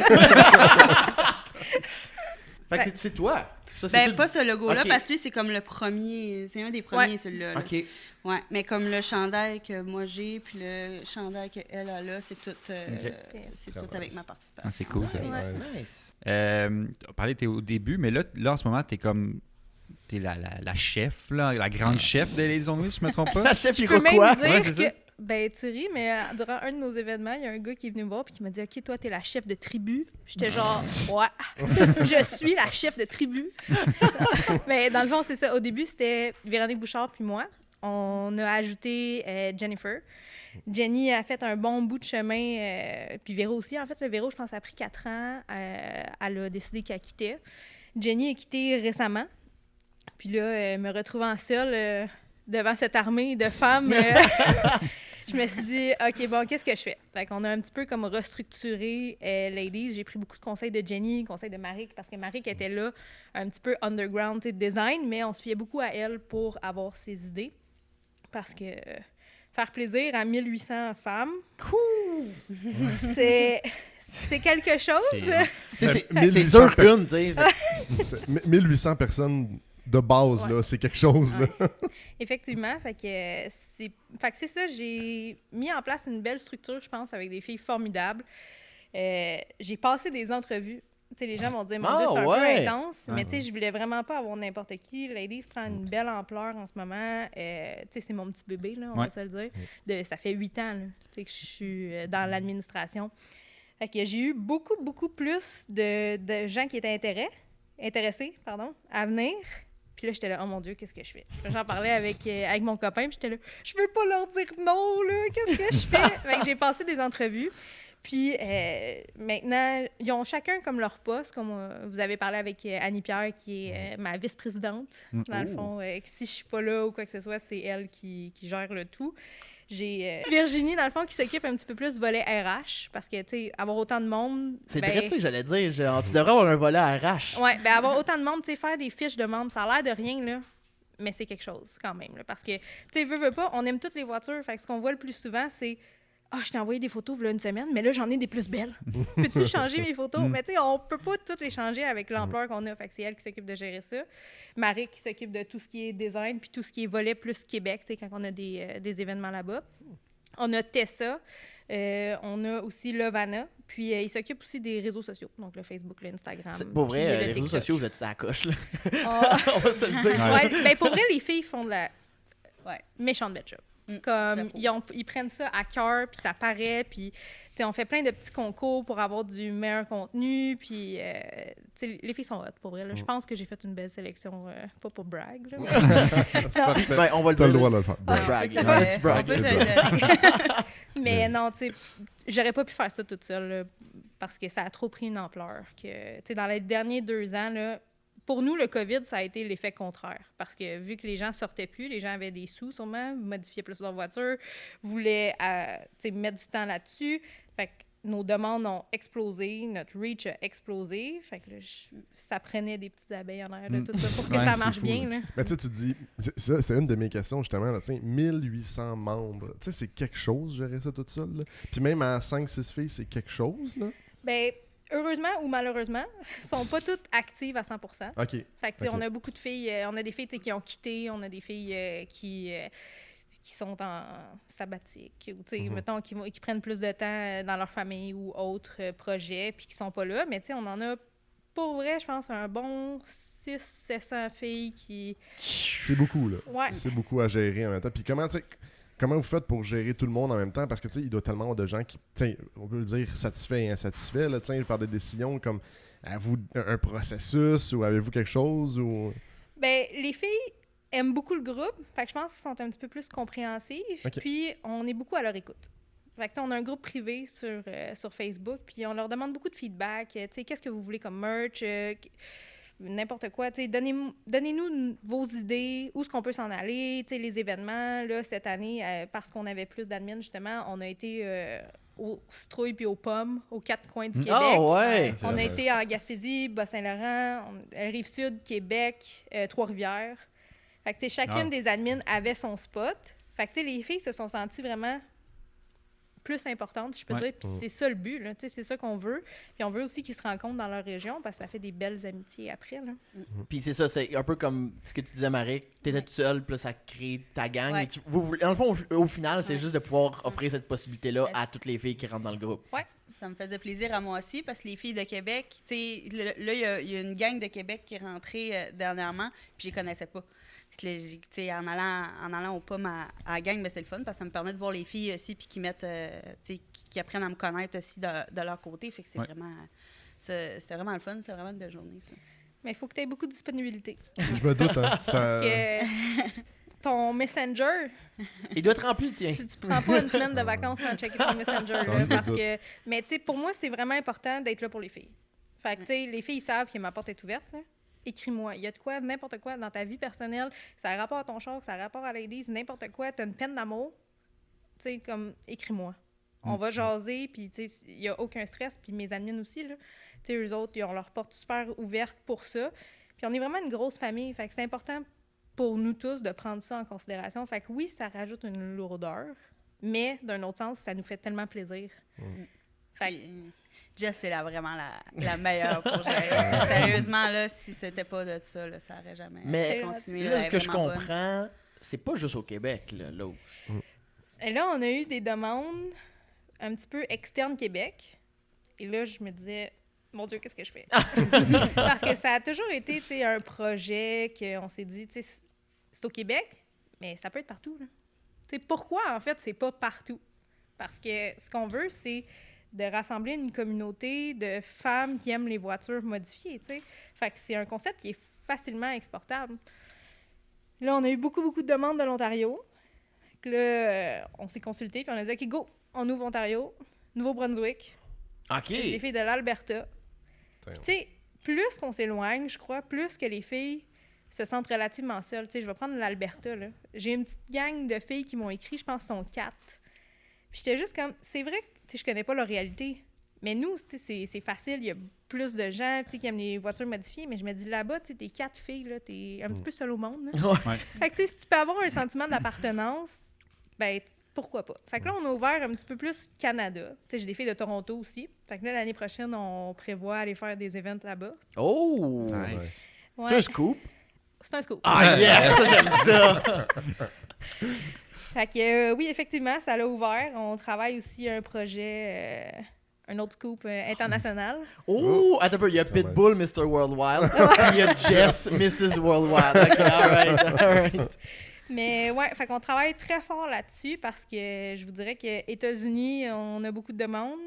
Fait que c'est toi. Ça, c'est Ben, tout- pas ce logo-là, Ok. parce que lui, c'est comme le premier. C'est un des premiers, Ouais. celui-là. là. OK. Ouais, mais comme le chandail que moi j'ai, puis le chandail qu'elle a là, c'est tout, Ok. c'est Très tout avec nice. ma participation. Ah, c'est cool. ça. Ouais. Nice. Tu parlais t'es au début, mais là en ce moment, t'es comme. T'es la chef, là, la grande chef de Ladies on Wheels, je me trompe pas? La chef Je peux même Iroquois. dire Ouais, c'est ça. que. Ben, tu ris, mais durant un de nos événements, il y a un gars qui est venu me voir et qui m'a dit « OK, toi, t'es la chef de tribu. » J'étais genre « Ouais, je suis la chef de tribu. » Mais dans le fond, c'est ça. Au début, c'était Véronique Bouchard puis moi. On a ajouté Jennifer. Jenny a fait un bon bout de chemin, puis Véro aussi. En fait, le Véro, je pense, ça a pris 4 ans. Elle a décidé qu'elle quittait. Jenny a quitté récemment. Puis là, me retrouvant seule devant cette armée de femmes, je me suis dit, OK, bon, qu'est-ce que je fais? Fait qu'on a un petit peu comme restructuré Ladies. J'ai pris beaucoup de conseils de Jenny, conseils de Marik, parce que Marik était là, un petit peu underground, tu sais, design, mais on se fiait beaucoup à elle pour avoir ses idées. Parce que faire plaisir à 1800 femmes, c'est quelque chose. C'est 1800 dur une, tu sais. 1800 personnes de base, Ouais. là, c'est quelque chose. Là. Effectivement, fait que c'est ça, j'ai mis en place une belle structure, je pense, avec des filles formidables. J'ai passé des entrevues. Tu sais, les gens vont dire, mon Dieu, c'est un ouais. peu intense, mais tu sais, je voulais vraiment pas avoir n'importe qui. Ladies prend une belle ampleur en ce moment. Tu sais, c'est mon petit bébé, là, on va se le dire. Ça fait 8 ans, là, tu sais, que je suis dans l'administration. Fait que j'ai eu beaucoup plus de gens qui étaient intéressés à venir. Puis là, j'étais là, oh mon Dieu, qu'est-ce que je fais? J'en parlais avec mon copain, puis j'étais là, je veux pas leur dire non, là, qu'est-ce que je fais? Fait que j'ai passé des entrevues. Puis maintenant, ils ont chacun comme leur poste, comme vous avez parlé avec Annie Pierre, qui est ma vice-présidente, dans le fond. Si je suis pas là ou quoi que ce soit, c'est elle qui gère le tout. J'ai Virginie, dans le fond, qui s'occupe un petit peu plus du volet RH, parce que, tu sais, avoir autant de monde... C'est vrai ça que j'allais dire. Tu devrais avoir un volet RH. Ouais, ben avoir autant de monde, tu sais, faire des fiches de membres, ça a l'air de rien, là, mais c'est quelque chose, quand même, là, parce que, tu sais, veux pas, on aime toutes les voitures, fait que ce qu'on voit le plus souvent, c'est « Ah, je t'ai envoyé des photos il y a une semaine, mais là, j'en ai des plus belles. Peux-tu changer mes photos? » Mais tu sais, on peut pas toutes les changer avec l'ampleur qu'on a, fait que c'est elle qui s'occupe de gérer ça. Marie qui s'occupe de tout ce qui est design, puis tout ce qui est volet plus Québec, tu sais, quand on a des événements là-bas. On a Tessa, on a aussi Lovana, puis il s'occupe aussi des réseaux sociaux, donc le Facebook, l'Instagram. Pour puis vrai, le les réseaux TikTok. sociaux, vous êtes à la coche, là. Ah, On va se le dire. ouais, ben pour vrai, les filles font de la Ouais. méchante belle job. Comme ils prennent ça à cœur, puis ça paraît, puis tu sais, on fait plein de petits concours pour avoir du meilleur contenu, puis tu sais, les filles sont hot, pour vrai. Là. Je pense que j'ai fait une belle sélection, pas pour brag. Là. Parfait. Ben, on va le T'as dire. le droit de le faire. Ah, Brag. brag. Ouais, Un petit brag. on peut te C'est le donner. Mais non, tu sais, j'aurais pas pu faire ça toute seule, là, parce que ça a trop pris une ampleur. Que, tu sais, dans les derniers 2 ans, là, pour nous, le COVID, ça a été l'effet contraire. Parce que vu que les gens sortaient plus, les gens avaient des sous sûrement, modifiaient plus leur voiture, voulaient tu sais, mettre du temps là-dessus. Fait que nos demandes ont explosé, notre reach a explosé. Fait que là, ça prenait des petites abeilles en air de tout ça pour que Ouais, ça c'est marche fou, bien. là. Là. Mais tu sais, tu dis, c'est une de mes questions justement, là, 1800 membres. Tu sais, c'est quelque chose, gérer ça toute seule. Là. Puis même à 5-6 filles, c'est quelque chose. Là. Ben, heureusement ou malheureusement, sont pas toutes actives à 100%. OK. Fait que, tu sais, Ok. on a beaucoup de filles, on a des filles tu sais, qui ont quitté, on a des filles qui sont en sabbatique, ou, tu sais, mettons, qui prennent plus de temps dans leur famille ou autres projets, puis qui sont pas là. Mais, tu sais, on en a, pour vrai, je pense, un bon 600-700 filles qui... C'est beaucoup, là. Ouais. C'est beaucoup à gérer en même temps. Puis comment vous faites pour gérer tout le monde en même temps? Parce que, tu sais, il doit tellement avoir de gens qui, tu sais, on peut le dire satisfaits et insatisfaits, là, tu sais, faire des décisions comme, avez-vous un processus ou avez-vous quelque chose ou... Ben, les filles aiment beaucoup le groupe, fait que je pense qu'ils sont un petit peu plus compréhensifs, Ok. puis on est beaucoup à leur écoute. Fait que, tu sais, on a un groupe privé sur Facebook, puis on leur demande beaucoup de feedback, tu sais, qu'est-ce que vous voulez comme merch, n'importe quoi, tu sais, donnez-nous vos idées, où est-ce qu'on peut s'en aller, tu sais, les événements, là, cette année, parce qu'on avait plus d'admin, justement, on a été aux citrouilles puis aux pommes, aux 4 coins du Québec. Ah ouais! On a été en Gaspésie, Bas-Saint-Laurent, Rive-Sud, Québec, Trois-Rivières. Fait que, tu sais, chacune des admins avait son spot. Fait que, tu sais, les filles se sont senties vraiment plus importantes, si je peux Ouais. dire. Puis c'est ça le but, là. Tu sais, c'est ça qu'on veut. Puis on veut aussi qu'ils se rencontrent dans leur région parce que ça fait des belles amitiés après, là. Puis c'est ça, c'est un peu comme ce que tu disais, Marie. T'étais toute seule, puis là, ça crée ta gang. Ouais. Et dans le fond, au final, c'est Ouais. juste de pouvoir offrir cette possibilité-là à toutes les filles qui rentrent dans le groupe. Ça me faisait plaisir à moi aussi parce que les filles de Québec, tu sais, là, il y a une gang de Québec qui est rentrée dernièrement, puis je les connaissais pas. Puis là, tu sais, en allant aux pommes à la gang, ben, c'est le fun parce que ça me permet de voir les filles aussi, puis qui mettent, tu sais, qui apprennent à me connaître aussi de leur côté. Fait que c'est Ouais. vraiment, c'était vraiment le fun, c'était vraiment une belle journée, ça. Mais il faut que tu aies beaucoup de disponibilité. Je me doute, hein. Ça... Parce que ton Messenger, Il doit être rempli, tiens. tu prends pas une semaine de vacances sans checker ton Messenger. Non, Là, je me parce doute. que, mais tu sais, pour moi, c'est vraiment important d'être là pour les filles. Fait que, tu sais, les filles, ils savent que ma porte est ouverte. Là. écris-moi. Il y a de quoi, n'importe quoi dans ta vie personnelle, ça a rapport à ton char, ça a rapport à Ladies, n'importe quoi, t'as une peine d'amour, tu sais, comme, écris-moi. On va jaser, puis tu sais, il n'y a aucun stress, puis mes admins aussi, là. Tu sais, eux autres, ils ont leur porte super ouverte pour ça. Puis on est vraiment une grosse famille, fait que c'est important pour nous tous de prendre ça en considération. Fait que oui, ça rajoute une lourdeur, mais d'un autre sens, ça nous fait tellement plaisir. Fait que, Jess, c'est vraiment la meilleure pour gérer ça. Sérieusement, là, si c'était pas de ça, là, ça aurait jamais Mais continué. là, ce que je comprends, c'est pas juste au Québec, là. Et là, on a eu des demandes un petit peu externes Québec. Et là, je me disais, mon Dieu, qu'est-ce que je fais? Parce que ça a toujours été, tu sais, un projet qu'on s'est dit, tu sais, c'est au Québec, mais ça peut être partout, là. Tu sais, pourquoi, en fait, c'est pas partout? Parce que ce qu'on veut, c'est de rassembler une communauté de femmes qui aiment les voitures modifiées, tu sais. Fait que c'est un concept qui est facilement exportable. Là, on a eu beaucoup de demandes de l'Ontario. Là, on s'est consulté, puis on a dit, OK, go, on ouvre Ontario, Nouveau-Brunswick, OK. les filles de l'Alberta. Puis, tu sais, plus qu'on s'éloigne, je crois, plus que les filles se sentent relativement seules. Tu sais, je vais prendre l'Alberta, là. J'ai une petite gang de filles qui m'ont écrit, je pense qu'ils sont 4. Puis j'étais juste comme, c'est vrai que, tu sais, je connais pas leur réalité. Mais nous, tu sais, c'est facile, il y a plus de gens, tu sais, qui aiment les voitures modifiées, mais je me dis, là-bas, tu sais, t'es 4 filles, là, t'es un petit peu seule au monde, là. Ouais. Fait que, tu sais, si tu peux avoir un sentiment d'appartenance, ben pourquoi pas. Fait que là, on a ouvert un petit peu plus Canada. Tu sais, j'ai des filles de Toronto aussi. Fait que là, l'année prochaine, on prévoit aller faire des events là-bas. Oh! Nice. C'est un scoop? C'est un scoop. Ah, yes! J'aime ça! Fait que oui, effectivement, ça l'a ouvert. On travaille aussi un projet, un autre scoop international. Oh! Attends un peu, il y a Pitbull, Mr. Worldwide. Il y a Jess, Mrs. Worldwide. OK, alright. Mais ouais, fait qu'on travaille très fort là-dessus parce que je vous dirais que États-Unis, on a beaucoup de demandes.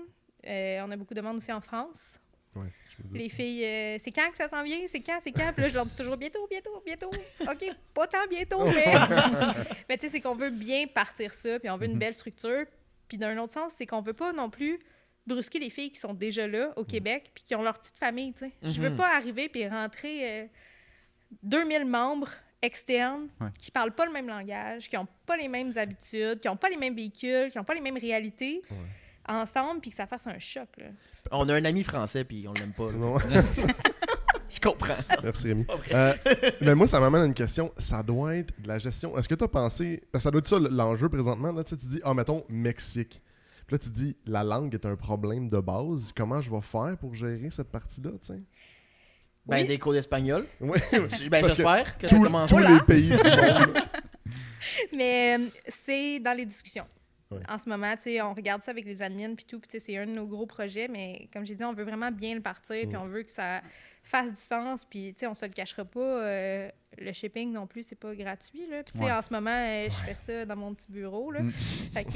On a beaucoup de demandes aussi en France. Ouais, je me doute. Les filles, c'est quand que ça s'en vient? C'est quand? Puis là, je leur dis toujours bientôt. OK, pas tant bientôt, mais... mais tu sais, c'est qu'on veut bien partir ça, puis on veut une belle structure. Puis d'un autre sens, c'est qu'on veut pas non plus brusquer les filles qui sont déjà là, au Québec, puis qui ont leur petite famille, tu sais. Je veux pas arriver puis rentrer 2000 membres externes qui parlent pas le même langage, qui ont pas les mêmes habitudes, qui ont pas les mêmes véhicules, qui ont pas les mêmes réalités ensemble, puis que ça fasse un choc, là. On a un ami français, puis on l'aime pas. Non. Je comprends. Merci Rémi. Mais moi, ça m'amène à une question. Ça doit être de la gestion. Est-ce que tu as pensé... Parce que ça doit être ça l'enjeu présentement. Là, tu dis, mettons, Mexique. Puis là, tu dis, la langue est un problème de base. Comment je vais faire pour gérer cette partie-là, tu sais? Ben, Oui. des cours d'espagnol. Oui. Ben, Parce que j'espère que ça commence. tous les pays du monde. Mais c'est dans les discussions. Ouais. En ce moment, tu sais, on regarde ça avec les admins puis tout, puis tu sais, c'est un de nos gros projets, mais comme j'ai dit, on veut vraiment bien le partir, puis on veut que ça fasse du sens, puis tu sais, on se le cachera pas, le shipping non plus, c'est pas gratuit, là. Puis tu sais, en ce moment, je fais ça dans mon petit bureau, là. Fait que,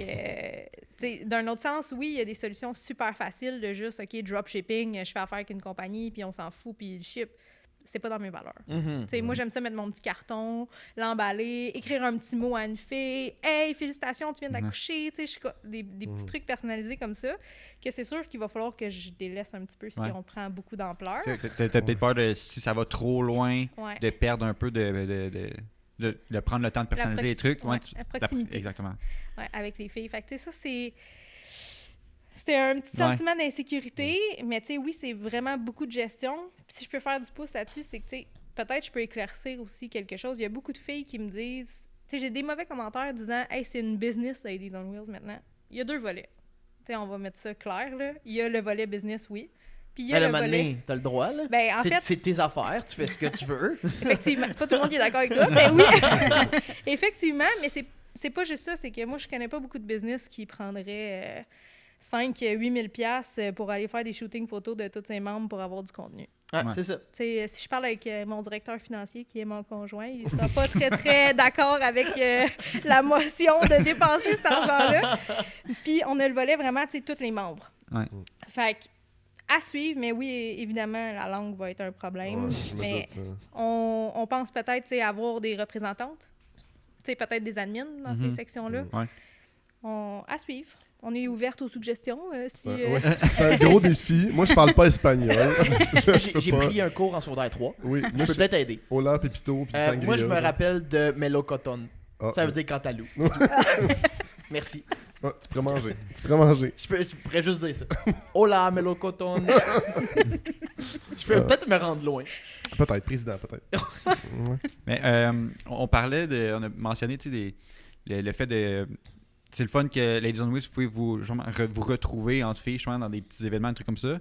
tu sais, d'un autre sens, oui, il y a des solutions super faciles de juste, OK, drop shipping, je fais affaire avec une compagnie, puis on s'en fout, puis le ship. C'est pas dans mes valeurs. Tu sais, moi, j'aime ça mettre mon petit carton, l'emballer, écrire un petit mot à une fille. « Hey, félicitations, tu viens d'accoucher. » Tu sais, des petits trucs personnalisés comme ça, que c'est sûr qu'il va falloir que je délaisse un petit peu si on prend beaucoup d'ampleur. T'as peut-être peur de, si ça va trop loin, Ouais. de perdre un peu de prendre le temps de personnaliser les trucs. Ouais, la proximité. Exactement. Ouais, avec les filles. Fait que, tu sais, ça, c'était un petit sentiment d'insécurité, mais tu sais, oui, c'est vraiment beaucoup de gestion. Puis si je peux faire du pouce là-dessus, c'est que, tu sais, peut-être je peux éclaircir aussi quelque chose. Il y a beaucoup de filles qui me disent... Tu sais, j'ai des mauvais commentaires disant « Hey, c'est une business, Ladies on Wheels, maintenant. » Il y a 2 volets. Tu sais, on va mettre ça clair, là. Il y a le volet business, oui. Puis il y a Ben, le volet... donné, t'as le droit, là. Ben, en fait... C'est tes affaires, tu fais ce que tu veux. Effectivement, c'est pas tout le monde qui est d'accord avec toi, mais oui. Effectivement, mais c'est pas juste ça, c'est que moi, je connais pas beaucoup de business qui prendraient 5-8 000 $ pour aller faire des shootings photos de tous ses membres pour avoir du contenu. Ah, Ouais. c'est ça. Tu sais, si je parle avec mon directeur financier, qui est mon conjoint, il sera pas très, très d'accord avec la motion de dépenser cet argent-là. Puis, on a le volet vraiment, tu sais, tous les membres. Ouais. Fait que, à suivre, mais oui, évidemment, la langue va être un problème. Ouais, je me mais doute, on pense peut-être, tu sais, avoir des représentantes. Tu sais, peut-être des admins dans ces sections-là. Ouais. À suivre. on est ouverte aux suggestions. Si, Ouais. C'est un gros défi. Moi, je parle pas espagnol. J'ai pris un cours en secondaire 3. Oui, Je moi, peux peut-être aider. Hola, Pepito, puis Sangria. Moi, je me rappelle de Melocotton. Ah, Ça veut dire cantalou. Merci. ah, tu pourrais manger. Tu pourrais manger. Je pourrais juste dire ça. Hola, Melocotton. Je peux peut-être me rendre loin. Peut-être, président, peut-être. Ouais. Mais on parlait de. On a mentionné le fait de. C'est le fun que Ladies on Wheels, vous pouvez vous retrouver entre filles justement, dans des petits événements, des trucs comme ça.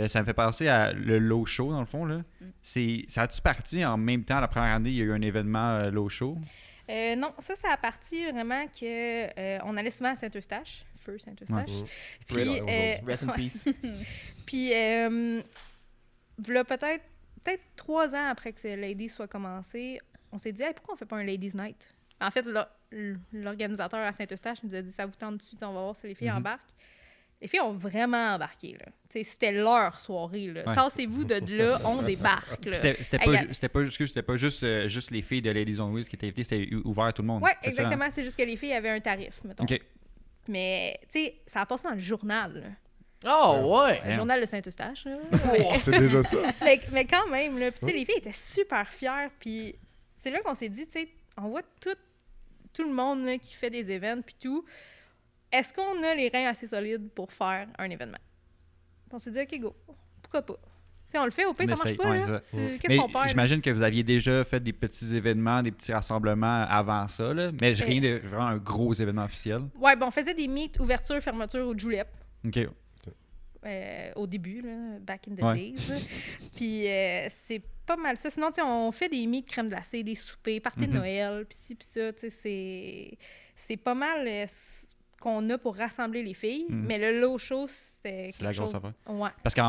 Ça me fait penser à le Low Show, dans le fond. Là. Ça a-tu parti en même temps, la première année, il y a eu un événement Low Show? Non, ça a parti vraiment que on allait souvent à Saint-Eustache, feu Saint-Eustache. Puis, Rest in peace. puis voilà, peut-être 3 ans après que Ladies soit commencé, on s'est dit hey, pourquoi on fait pas un Ladies Night? En fait, l'organisateur à Saint-Eustache nous a dit ça vous tente dessus, on va voir si les filles embarquent. Les filles ont vraiment embarqué. Là. C'était leur soirée. Là. Ouais. Tassez-vous de là, on débarque. Là. C'était pas juste les filles de Ladies on Wheels qui étaient invitées, c'était ouvert à tout le monde. Oui, C'est exactement. ça, hein? C'est juste que les filles avaient un tarif, mettons. OK. Mais, tu sais, ça a passé dans le journal. Là. Oh, ouais. Le journal de Saint-Eustache. Là. C'est déjà ça. Mais quand même, là, tu sais, les filles étaient super fières. Puis c'est là qu'on s'est dit, tu sais, on voit tout le monde là, qui fait des événements puis tout. Est-ce qu'on a les reins assez solides pour faire un événement? On s'est dit, OK, go. Pourquoi pas? T'sais, on le fait, au pire, ça marche pas. Là. Qu'est-ce qu'on perd? J'imagine que vous aviez déjà fait des petits événements, des petits rassemblements avant ça, là, mais rien de vraiment un gros événement officiel. Ouais, bon, on faisait des meets, ouverture, fermeture au Julep. OK. Au début, là, back in the Ouais. days. Là. Puis c'est pas mal ça. Sinon, on fait des meets crème glacée, des soupers, parties de Noël, puis ci, puis ça. C'est pas mal qu'on a pour rassembler les filles. Mais le Low Show, c'était quelque la grosse chose... affaire. Ouais. Parce qu'il y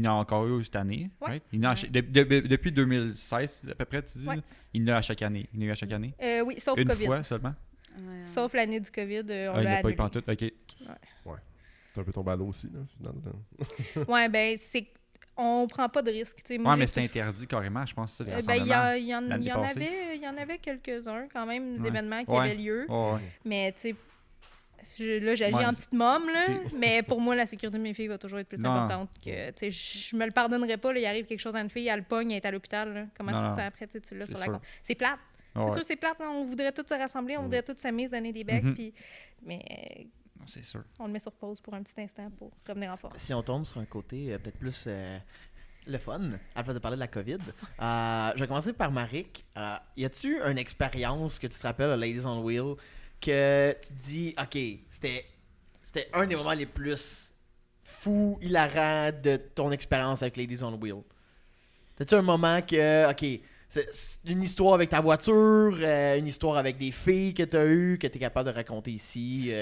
en a encore eu cette année. Ouais. Right? Il y en a depuis 2016, à peu près, tu dis? Ouais. Là? Il y en a à chaque année. Il y en a eu à chaque année. Oui, sauf Une COVID. fois seulement. Ouais. Sauf l'année du COVID, on Il n'y l'a a pas eu annulé. pantoute. OK. C'est un peu tombé à l'eau aussi, là, finalement. Ouais, ben, c'est... On prend pas de risque. Moi, Ouais, mais j'ai c'était interdit carrément, je pense, ça, les ben, rassemblements. il y l'année en passée. avait, il y en avait quelques-uns, quand même, des Ouais. événements qui Ouais. avaient lieu. Ouais. Mais, tu sais, là, j'agis Ouais, en petite môme, là. c'est- Mais pour moi, la sécurité de mes filles va toujours être plus Non. importante que, tu sais, je me le pardonnerais pas, là, il arrive quelque chose à une fille, elle pogne, elle est à l'hôpital, là. Comment Non, tu te non. sens après, tu l'as C'est sur la sûr. con. C'est plate. Ouais. C'est sûr, c'est plate, hein. On voudrait tous se rassembler, on voudrait tous s'amuser, donner des becs, Mhm. puis... Mais Non, c'est sûr. on le met sur pause pour un petit instant pour revenir en force. Si on tombe sur un côté peut-être plus le fun, à la place de parler de la COVID, je vais commencer par Marik. Y a-tu une expérience que tu te rappelles à Ladies on Wheel que tu te dis, OK, c'était un des moments les plus fous, hilarants de ton expérience avec Ladies on Wheel? T'as-tu un moment que, OK, c'est une histoire avec ta voiture, une histoire avec des filles que t'as eues, que t'es capable de raconter ici?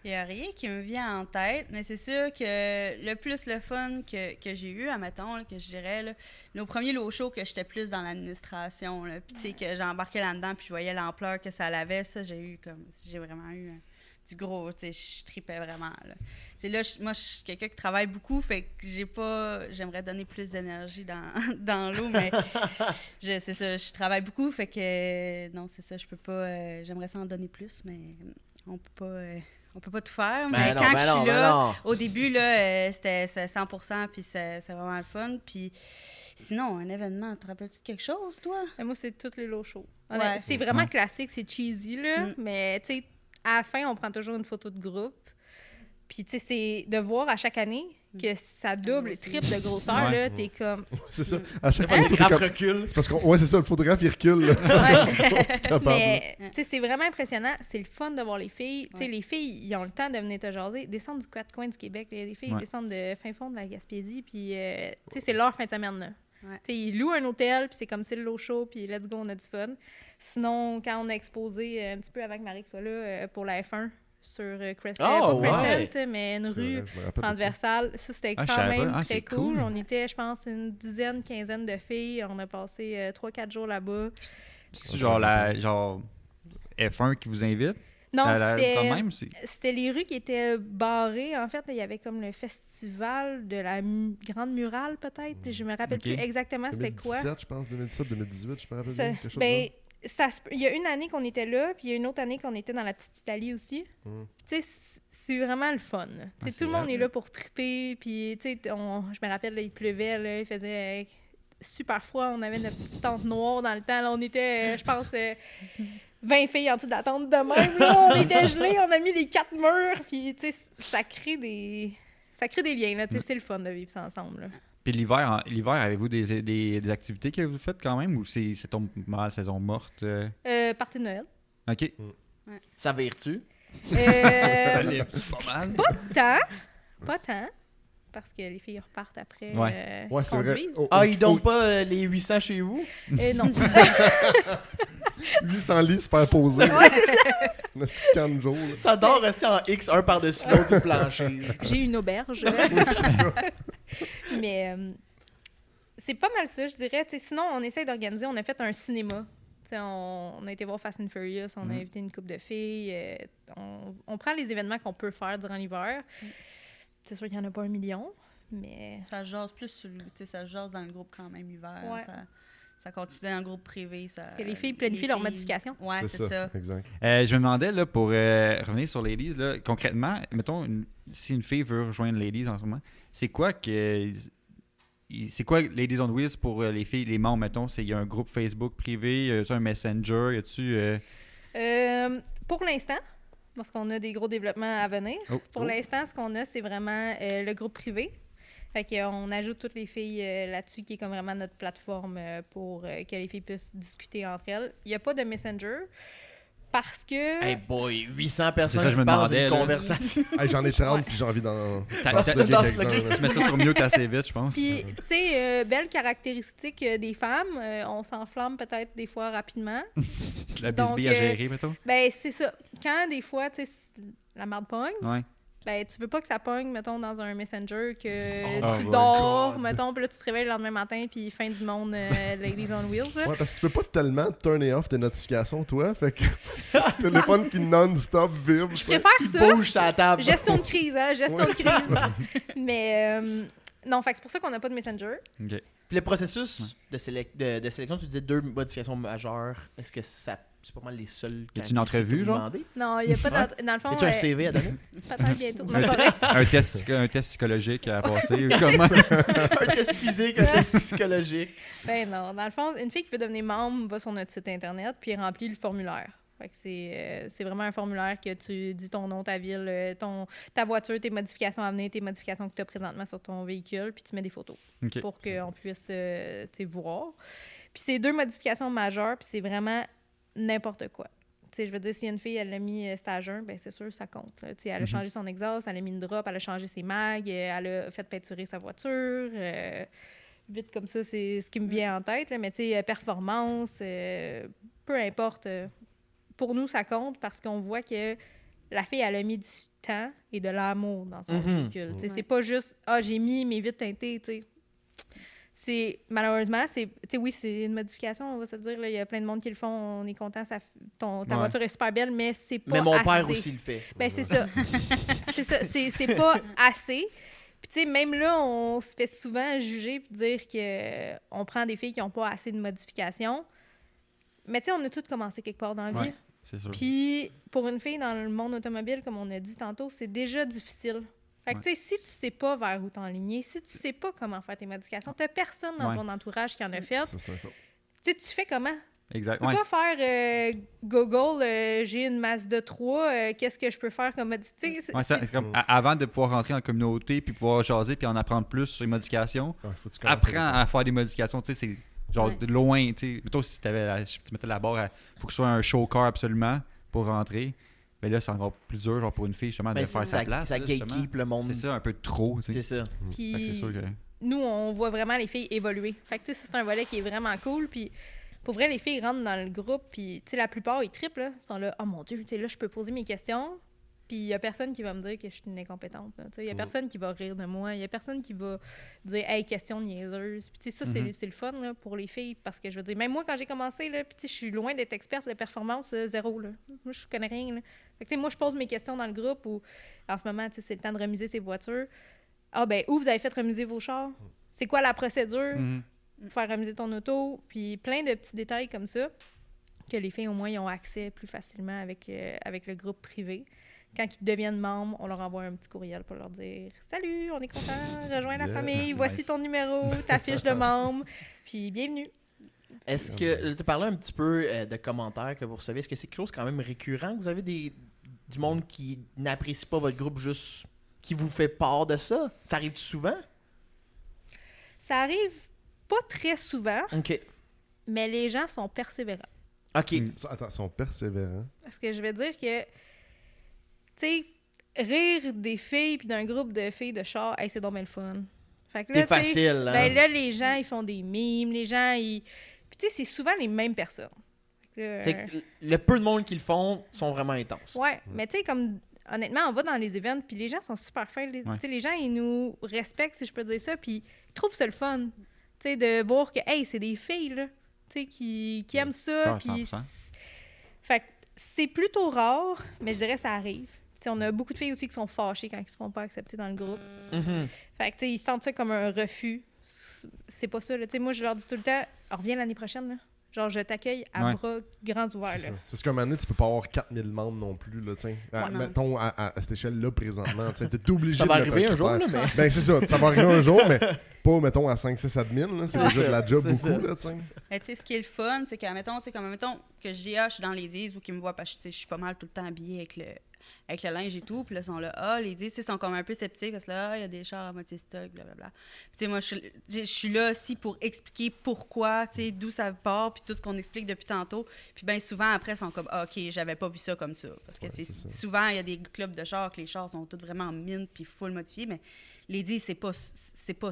Il n'y a rien qui me vient en tête, mais c'est sûr que le plus le fun que j'ai eu, admettons, là, que je dirais, là, nos premiers low shows, que j'étais plus dans l'administration, là, puis tu sais, que j'embarquais là-dedans, puis je voyais l'ampleur que ça avait, ça, j'ai vraiment eu du gros, tu sais, je tripais vraiment, là. Tu sais, là, moi, je suis quelqu'un qui travaille beaucoup, fait que j'aimerais donner plus d'énergie dans l'eau, mais c'est ça, je travaille beaucoup, fait que, non, c'est ça, je peux pas, j'aimerais ça en donner plus, mais on peut pas tout faire, mais quand je suis là, au début, là, c'était 100%, puis c'est vraiment le fun. Puis sinon, un événement, te rappelles-tu de quelque chose, toi? Mais moi, c'est toutes les low shows. Ouais. C'est vraiment Ouais. classique, c'est cheesy, là. Mais, tu sais, à la fin, on prend toujours une photo de groupe. Puis, tu sais, c'est de voir à chaque année que ça double, triple de grosseur, Ouais. là. T'es comme... C'est ça. À chaque fois, Le le graphe photographe recule. c'est parce qu'on. Ouais, c'est ça, le photographe, il recule. Là, parce qu'on est pas capable. Mais, tu sais, c'est vraiment impressionnant. C'est le fun de voir les filles. Tu sais, Ouais. les filles, ils ont le temps de venir te jaser. Descendre du quatre coins du Québec. Les filles, Ouais. ils descendent de fin fond de la Gaspésie. Puis, tu sais, c'est leur fin de semaine, là. Ouais. Tu sais, ils louent un hôtel, puis c'est comme c'est le low show, puis let's go, on a du fun. Sinon, quand on a exposé un petit peu avant que Marie soit là pour la F1 sur Crescent, Oh, pas ouais. Crescent, mais une rue Je me rappelle de ça. transversale. Ça, c'était Ah, je quand savais même pas. Ah, très c'est cool. cool. On était, je pense, une quinzaine de filles. On a passé 3-4 jours là-bas. C'est genre genre F1 qui vous invite? Non, Quand même, c'était les rues qui étaient barrées. En fait, là, il y avait comme le festival de la Grande Murale, peut-être. Je me rappelle Ok. plus exactement c'était quoi. 2017, je pense, 2017, 2018, je me rappelle Ça- bien, quelque chose ben, Il y a une année qu'on était là, puis il y a une autre année qu'on était dans la petite Italie aussi. Tu sais, c'est vraiment le fun. Tout le monde est là pour triper, puis tu sais, je me rappelle, là, il pleuvait, là, il faisait super froid, on avait notre petite tente noire dans le temps, là, on était, je pense, 20 filles en dessous de la tente de même, là, on était gelés, on a mis les 4 murs, puis tu sais, ça crée des liens, là, tu sais, c'est le fun de vivre ça ensemble, là. Puis l'hiver, avez-vous des activités que vous faites quand même ou c'est tombe mal saison morte? Party de Noël. OK. Ça vire-tu? Ça l'est pas mal. Pas tant, parce que les filles repartent après Ouais, c'est vrai. conduisent. Oh, Ah, ils donnent pas les 800 chez vous? Non. 800 lits superposés. Ouais, c'est ça. Un petit camp de jour. là. Ça dort rester en X, un par-dessus l'autre du plancher. J'ai une auberge. Mais c'est pas mal ça, je dirais. T'sais, sinon, on essaye d'organiser. On a fait un cinéma. T'sais, on a été voir Fast and Furious. On a invité une couple de filles. On prend les événements qu'on peut faire durant l'hiver. C'est sûr qu'il n'y en a pas 1 million, mais... Ça jase plus sur le... Tu sais, ça jase dans le groupe quand même hiver. Ouais. Ça continue dans le groupe privé. Parce que les filles planifient leurs modifications. Ouais, c'est ça. Exact. Je me demandais, là, pour revenir sur Ladies, là, concrètement, mettons, si une fille veut rejoindre Ladies en ce moment, c'est quoi Ladies on Wheels pour les filles, les membres, mettons? Il y a un groupe Facebook privé, y a-tu un Messenger, y a-tu... Pour l'instant, parce qu'on a des gros développements à venir, pour l'instant, ce qu'on a, c'est vraiment le groupe privé. Fait qu'on ajoute toutes les filles là-dessus, qui est comme vraiment notre plateforme pour que les filles puissent discuter entre elles. Il n'y a pas de Messenger parce que... Hey boy, 800 personnes ça, je me qui parlent demandais, d'une là. conversation. Hey, j'en ai 30 puis j'ai envie d'en T'as- slugger t'as- quelques-uns, là. Tu mets ça sur mute assez vite, je pense. Puis, tu sais, belle caractéristique des femmes, on s'enflamme peut-être des fois rapidement. La donc, bisbille à gérer, mettons. Ben, c'est ça. Quand des fois, tu sais, la marde pogne, Ouais. ben, tu veux pas que ça pogne, mettons, dans un Messenger, que Oh tu my dors, God. mettons, puis là, tu te réveilles le lendemain matin, puis fin du monde, Ladies on Wheels. Là. Ouais, parce que tu peux pas tellement turner off tes notifications, toi. Fait que téléphone qui non-stop vibre. Je tu sais. préfère Qui ça. bouge sa table. Gestion de crise, hein? Gestion Ouais, de crise. Mais, non, fait que c'est pour ça qu'on n'a pas de Messenger. OK. Puis le processus de sélection, tu disais 2 modifications majeures. Est-ce que c'est pas mal les seuls Y a-tu une entrevue, genre? Non, il n'y a pas dans le fond. Y a-tu un CV à donner? Peut-être bientôt. Non, c'est pas vrai. un test psychologique à passer. Comment? Un test physique, un test psychologique. Ben non, dans le fond, une fille qui veut devenir membre va sur notre site internet puis remplit le formulaire. Fait que c'est vraiment un formulaire que tu dis ton nom, ta ville, ta voiture, tes modifications à venir, tes modifications que tu as présentement sur ton véhicule, puis tu mets des photos OK. pour qu'on puisse tu sais, voir. Puis c'est 2 modifications majeures, puis c'est vraiment n'importe quoi. Tu sais, je veux dire, si une fille, elle a mis stage 1, ben c'est sûr, ça compte. Là. Tu sais, elle a changé son exhaust, elle a mis une drop, elle a changé ses mags, elle a fait peinturer sa voiture. Vite comme ça, c'est ce qui me vient en tête. Là. Mais tu sais, performance, peu importe. Pour nous, ça compte parce qu'on voit que la fille, elle a mis du temps et de l'amour dans son véhicule. Tu sais, c'est pas juste « Ah, j'ai mis mes vitres teintées », tu sais. C'est, malheureusement, oui, c'est une modification, on va se le dire. Il y a plein de monde qui le font, on est content, ta voiture est super belle, mais c'est pas Mais mon assez. père aussi le fait. Ben, c'est ça. C'est ça, c'est pas assez. Puis, tu sais, même là, on se fait souvent juger et dire qu'on prend des filles qui n'ont pas assez de modifications. Mais, tu sais, on a tous commencé quelque part dans la vie. Ouais, c'est sûr. Puis, pour une fille dans le monde automobile, comme on a dit tantôt, c'est déjà difficile. Fait que, tu sais, si tu sais pas vers où t'enligner, si tu sais pas comment faire tes modifications, t'as personne dans ton entourage qui en a fait. Ça, c'est un fait. Tu sais, tu fais comment? Exact. Tu peux Ouais, pas faire Google, j'ai une Mazda 3, qu'est-ce que je peux faire comme modification? ouais, c'est comme, avant de pouvoir rentrer en communauté puis pouvoir jaser puis en apprendre plus sur les modifications, Ouais, faut que tu commences apprends à faire des modifications. Tu sais, c'est genre de loin. Tu sais, mettons, si tu mettais la barre, il faut que ce soit un show car absolument pour rentrer. Mais là, c'est encore plus dur genre pour une fille justement de Ben, faire sa place. Ça là, justement. gatekeep le monde. C'est ça, un peu trop. Tu sais. C'est ça. Fait que Puis, c'est sûr que... nous, on voit vraiment les filles évoluer. Fait que, tu sais, ça, c'est un volet qui est vraiment cool. Puis, pour vrai, les filles rentrent dans le groupe, puis, tu sais, la plupart, ils trippent, là. Ils sont là, oh mon Dieu, tu sais, là, je peux poser mes questions. Puis, il y a personne qui va me dire que je suis une incompétente. Tu sais, il y a personne qui va rire de moi. Il y a personne qui va dire, hey, question niaiseuse. Puis, tu sais, ça, c'est le fun, là, pour les filles. Parce que, je veux dire, même moi, quand j'ai commencé, là, puis, tu sais, je suis loin d'être experte de performance, zéro, là. Moi, je connais rien, là. Fait que, tu sais, moi, je pose mes questions dans le groupe où, en ce moment, tu sais, c'est le temps de remiser ses voitures. Ah, ben, où vous avez fait remiser vos chars? C'est quoi la procédure? Mhm. Pour faire remiser ton auto, puis plein de petits détails comme ça que les filles, au moins, ils ont accès plus facilement avec le groupe privé. Quand ils deviennent membres, on leur envoie un petit courriel pour leur dire « Salut, on est content, rejoins la famille, c'est voici nice. ton numéro, ta fiche de membre, puis bienvenue. » Est-ce que tu parlais un petit peu de commentaires que vous recevez? Est-ce que c'est quelque chose quand même récurrent? Vous avez du monde qui n'apprécie pas votre groupe, juste qui vous fait part de ça? Ça arrive souvent? Ça arrive pas très souvent, OK. mais les gens sont persévérants. OK. Attends, ils sont persévérants. Parce que je vais dire que, tu sais, rire des filles puis d'un groupe de filles de char, hey, c'est donc bien le fun. Fait que là, C'est facile, hein? ben là, les gens, ils font des mimes, les gens, ils... Puis tu sais, c'est souvent les mêmes personnes. Fait que là, C'est que le peu de monde qui le font sont vraiment intenses. ouais, mais tu sais, comme, honnêtement, on va dans les événements, puis les gens sont super fins. Tu sais, les gens, ils nous respectent, si je peux dire ça, puis ils trouvent ça le fun. Tu sais, de voir que, hey, c'est des filles, là, tu sais, qui aiment ça, Ouais, puis... 100%. Fait que c'est plutôt rare, mais je dirais que ça arrive. Tu sais, on a beaucoup de filles aussi qui sont fâchées quand ils se font pas accepter dans le groupe. Mhm. Fait que, tu sais, ils sentent ça comme un refus. C'est pas ça, là. Tu sais, moi, je leur dis tout le temps, reviens l'année prochaine, là. Genre, je t'accueille à Ouais. bras grands ouverts, C'est là. ça. C'est parce qu'à un moment donné, tu peux pas avoir 4000 membres non plus, là, tiens. Ouais, non. Mettons, à cette échelle-là, présentement, tu t'es obligé Ça va de mettre arriver un jour, critère. là, mais... Ben, c'est ça, ça va arriver un jour, mais pas, mettons, à 5-6 admins, là. C'est Ouais. déjà de la job C'est beaucoup, ça. là, tiens. Mais tu sais, ce qui est le fun, c'est que, mettons, que je dis, je suis dans les 10 ou qu'ils me voient parce que tu sais, je suis pas mal tout le temps habillée avec le linge et tout. Puis là, ils sont là, les 10, ils sont comme un peu sceptiques parce que là, il y a des chars à moitié stock, blablabla. Puis tu sais, moi, je suis là aussi pour expliquer pourquoi, tu sais, d'où ça part, puis tout ce qu'on explique depuis tantôt. Puis bien souvent, après, ils sont comme, OK, j'avais pas vu ça comme ça. Parce que, Ouais, tu sais, c'est ça. souvent, il y a des clubs de chars que les chars sont tous vraiment en mine puis full modifiés, mais les 10, c'est pas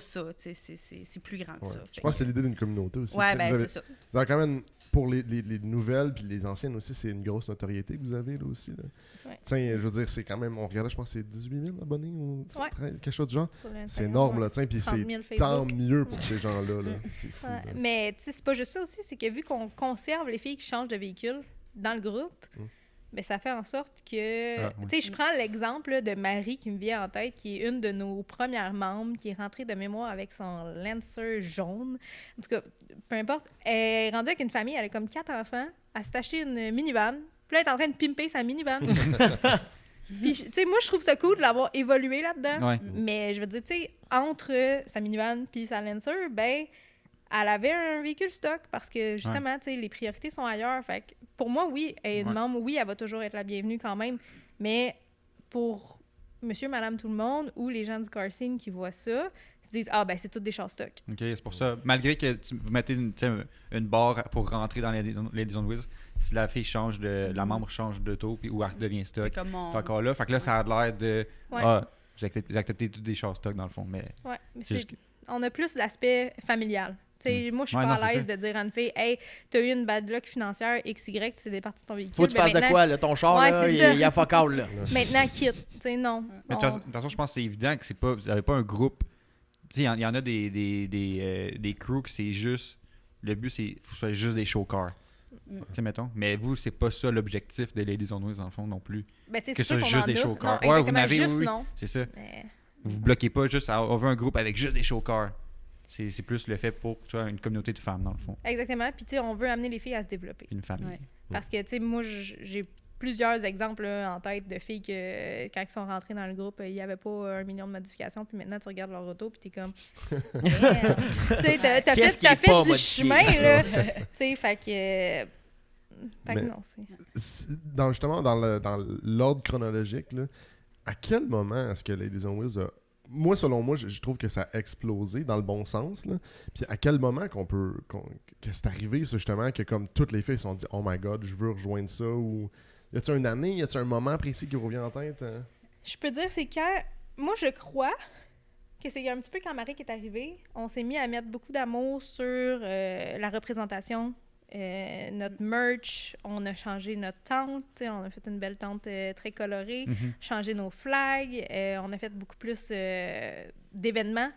ça, tu sais, c'est plus grand que Ouais. ça. Je Fait pense que c'est l'idée d'une communauté aussi. ouais, tu sais, ben vous avez- c'est ça. vous avez quand même, pour les nouvelles puis les anciennes aussi, c'est une grosse notoriété que vous avez, là, aussi, là. Ouais. Tiens, je veux dire, c'est quand même, on regardait, je pense que c'est 18 000 abonnés ou Ouais. 13, quelque chose du genre. Sur l'Instagram, C'est énorme, ouais. là, tiens, puis 30 c'est 000 tant Facebook. mieux pour ces gens-là, là. C'est fou, Ouais, là. mais tu sais, c'est pas juste ça aussi, c'est que vu qu'on conserve les filles qui changent de véhicule dans le groupe, ben ça fait en sorte que... Ah, oui. Tu sais, je prends l'exemple là, de Marie qui me vient en tête, qui est une de nos premières membres, qui est rentrée de mémoire avec son Lancer jaune. En tout cas, peu importe, elle est rendue avec une famille, elle a comme 4 enfants, elle s'est acheté une minivan, puis là, elle est en train de pimper sa minivan. Puis, tu sais, moi, je trouve ça cool de l'avoir évolué là-dedans. Ouais. Mais je veux dire, tu sais, entre sa minivan puis sa Lancer, ben, elle avait un véhicule stock parce que, justement, tu sais, les priorités sont ailleurs. Fait que, pour moi, oui, elle est une Ouais. membre, oui, elle va toujours être la bienvenue quand même. Mais pour monsieur, madame, tout le monde ou les gens du car scene qui voient ça, ils se disent, ah, ben, c'est toutes des chars stock. OK, c'est pour ça. Malgré que vous mettez une barre pour rentrer dans les Zone Wiz, si la fille change la membre change d'auto puis ou elle redevient stock, C'est comme mon... t'es encore là. Fait que là, ça a l'air de... Ouais. Ah, vous acceptez tous des chars stock, dans le fond, mais... Ouais, mais C'est juste on a plus d'aspect familial. Tu sais, moi, je suis Ouais, pas non, à c'est l'aise ça. de dire à une fille, hey, t'as eu une bad luck financière XY, tu t'es parti de ton véhicule. Faut que tu ben fasses de maintenant- quoi, là? Ton char, Ouais, là, c'est il ça. y a fuck all, là. Maintenant, quitte. Tu sais, non. Mais de toute façon, je pense que c'est évident que c'est pas, vous n'avez pas un groupe. Tu sais, il y en a des crews que c'est juste. Le but, c'est qu'il faut que ce soit juste des show-cars. Mm. Tu sais, mettons. Mais vous, c'est pas ça l'objectif de Ladies on Wheels, dans le fond, non plus. Ben, tu sais, que c'est sûr ce qu'on soit juste en des a. show-cars. Non, Ouais, vous exactement, n'avez, juste oui. non. C'est ça. Mais- Vous bloquez pas juste. On veut un groupe avec juste des show-cars. C'est plus le fait pour que tu aies une communauté de femmes, dans le fond. Exactement. Puis, tu sais, on veut amener les filles à se développer. Puis une famille. Ouais. Parce que, tu sais, moi, j'ai plusieurs exemples là, en tête de filles que, quand ils sont rentrées dans le groupe, il n'y avait pas 1 million de modifications. Puis maintenant, tu regardes leur auto, puis t'es comme... Damn. Tu sais, t'as Qu'est-ce qui fait est pas du modifié? chemin, là. Tu sais, fait que... Fait que Mais- non, c'est... Justement, dans l'ordre chronologique, là, à quel moment est-ce que Ladies on Wheels a... Moi, selon moi, je trouve que ça a explosé dans le bon sens. Là. Puis à quel moment que c'est arrivé, ça, justement, que comme toutes les filles se sont dit « Oh my God, je veux rejoindre ça » ou... Y a-t-il une année, y a-t-il un moment précis qui vous revient en tête? Hein? Je peux dire, c'est quand... Moi, je crois que c'est un petit peu quand Marie est arrivée, on s'est mis à mettre beaucoup d'amour sur la représentation, notre merch, on a changé notre tente, t'sais, on a fait une belle tente très colorée, Mhm. changé nos flags, on a fait beaucoup plus d'événements.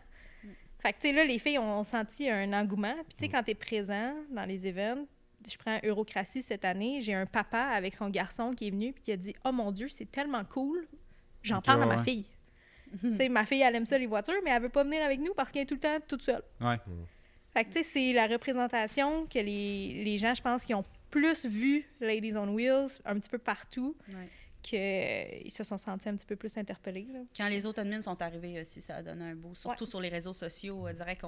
Fait que, tu sais, là, les filles ont senti un engouement. Puis, tu sais, quand tu es présent dans les événements, je prends Eurocratie cette année, j'ai un papa avec son garçon qui est venu puis qui a dit « Oh mon Dieu, c'est tellement cool, j'en Ok, parle à ouais, ma ouais. fille. » Tu sais, ma fille, elle aime ça, les voitures, mais elle veut pas venir avec nous parce qu'elle est tout le temps toute seule. Ouais. Fait que, tu sais, c'est la représentation que les gens, je pense, qui ont plus vu Ladies on Wheels un petit peu partout Ouais. qu'ils se sont sentis un petit peu plus interpellés. Là. Quand les autres admins sont arrivés aussi, ça a donné un beau. Surtout sur les réseaux sociaux, direct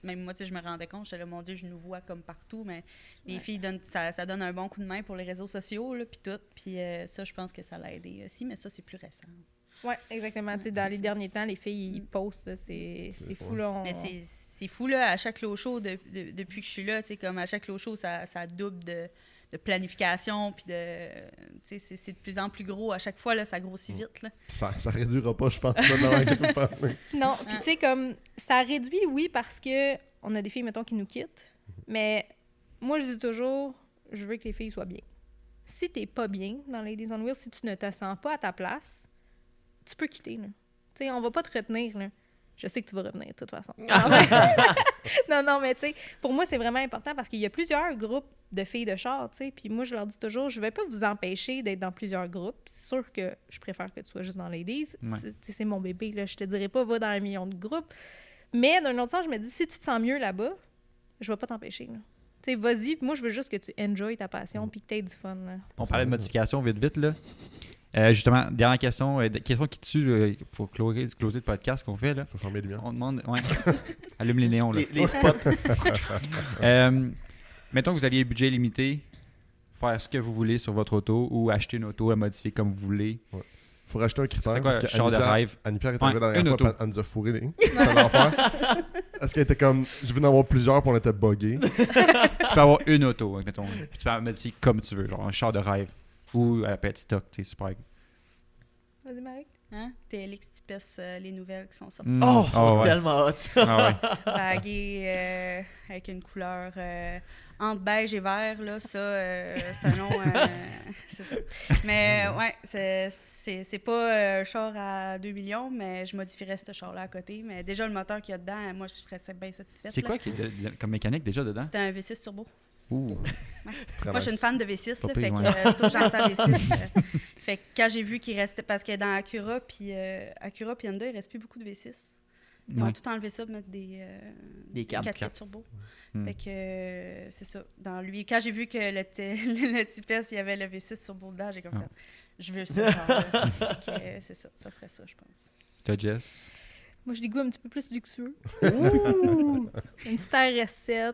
même moi, tu sais, je me rendais compte, j'étais là, mon Dieu, je nous vois comme partout, mais les filles, ça donne un bon coup de main pour les réseaux sociaux, là, puis tout. Puis ça, je pense que ça l'a aidé aussi, mais ça, c'est plus récent. Oui, exactement. Tu sais, dans les derniers temps, les filles, ils postent, là, c'est fou. Là, Mais c'est fou, là, à chaque low show, depuis que je suis là, tu sais, comme à chaque low show, ça double de planification, puis c'est de plus en plus gros. À chaque fois, là, ça grossit vite, là. Ça réduira pas, je pense, ça, dans laquelle parler. Non, puis tu sais, comme, ça réduit, oui, parce que on a des filles, mettons, qui nous quittent, mais moi, je dis toujours, je veux que les filles soient bien. Si t'es pas bien dans Ladies on Wheels, si tu ne te sens pas à ta place, tu peux quitter, là. Tu sais, on va pas te retenir, là. Je sais que tu vas revenir, de toute façon. Non, mais tu sais, pour moi, c'est vraiment important parce qu'il y a plusieurs groupes de filles de char, tu sais, puis moi, je leur dis toujours, je vais pas vous empêcher d'être dans plusieurs groupes. C'est sûr que je préfère que tu sois juste dans Ladies. Ouais. C'est mon bébé, là. Je te dirais pas, va dans un million de groupes. Mais d'un autre sens, je me dis, si tu te sens mieux là-bas, je vais pas t'empêcher, là. Tu sais, vas-y, puis moi, je veux juste que tu enjoy ta passion puis que tu aies du fun, là. On parlait de modification vite, là. Justement, dernière question, question qui tue, il faut closer le podcast qu'on fait, là. Faut fermer les lumières. On demande, ouais, allume les néons, là. Les spots. Mettons que vous aviez un budget limité, faire ce que vous voulez sur votre auto ou acheter une auto, la modifier comme vous voulez. Faut racheter un critère. C'est quoi, parce que char de Annie-Pierre- rêve? Annie-Pierre est Ouais, arrivée la une dernière auto. fois, puis elle nous a fourré les. C'est l'enfer. Est-ce qu'elle était comme, je veux en avoir plusieurs, puis on était buggés. Tu peux avoir une auto, mettons. Puis tu peux la modifier comme tu veux, genre un char de rêve. Ou elle peut être stock, c'est super. Vas-y, Marie. Hein? TLX Tipes, les nouvelles qui sont sorties. Mm. Oh, Ah ouais. tellement hot. Ah ouais. Bagué avec une couleur entre beige et vert, là, ça, c'est un nom. C'est ça. Mais ouais, c'est pas un char à 2 millions, mais je modifierais ce char-là à côté. Mais déjà, le moteur qu'il y a dedans, moi, je serais bien satisfaite. C'est là. quoi qui est comme mécanique déjà dedans? C'était un V6 turbo. Ouh. Très Moi, je suis une nice. fan de V6, Pas là, pire, fait que ouais. surtout que j'entends V6. Fait que quand j'ai vu qu'il restait, parce que dans Acura puis Hyundai, il reste plus beaucoup de V6. Ils ont Ouais. tout enlevé ça pour mettre des 4 litres turbo. Mm. Fait que c'est ça. Dans lui, quand j'ai vu que le Tipes, il y avait le V6 turbo dedans, j'ai comme Ah. fait, je veux ça. Fait que, c'est ça. Ça serait ça, je pense. Toi, Jess? Moi, j'ai des goûts un petit peu plus luxueux. Une petite RS7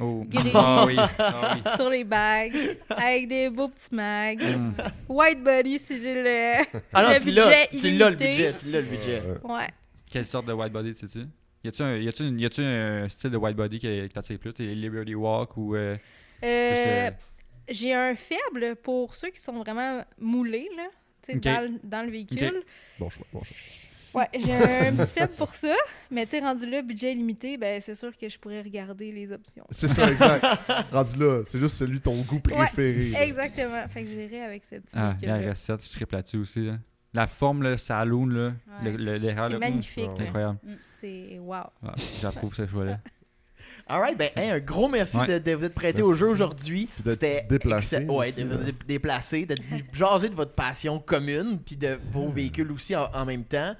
Oh. Grise. Ah oui. Ah oui. sur les bagues, avec des beaux petits mags. Mm. White body si j'ai le, Ah non, le tu budget l'as le illimité. budget, tu l'as le budget. Ouais. Quelle sorte de white body, sais-tu? Y a-tu un style de white body qui t'attire plus? Tu sais, Liberty Walk ou... J'ai un faible pour ceux qui sont vraiment moulés, là, tu sais, Ok. dans le véhicule. Bon choix, bon choix. Ouais, j'ai un petit faible pour ça. Mais tu sais, rendu là, budget limité, ben c'est sûr que je pourrais regarder les options. C'est ça, exact. Rendu là, c'est juste celui de ton goût préféré. là. Exactement. Fait que j'irai avec ce petit Ah, véhicule-là. la recette, je triple là-dessus aussi. Là. La forme, le saloon, là, Ouais. l'erreur, C'est là, magnifique. Mm. c'est incroyable. C'est wow. Ah, j'approuve ce choix-là. Alright, ben un gros merci Ouais. de vous être prêté au jeu aujourd'hui. Puis d'être C'était déplacé Ouais, aussi, de là. vous déplacer, d'être venu jaser de votre passion commune, puis de vos véhicules aussi en même temps.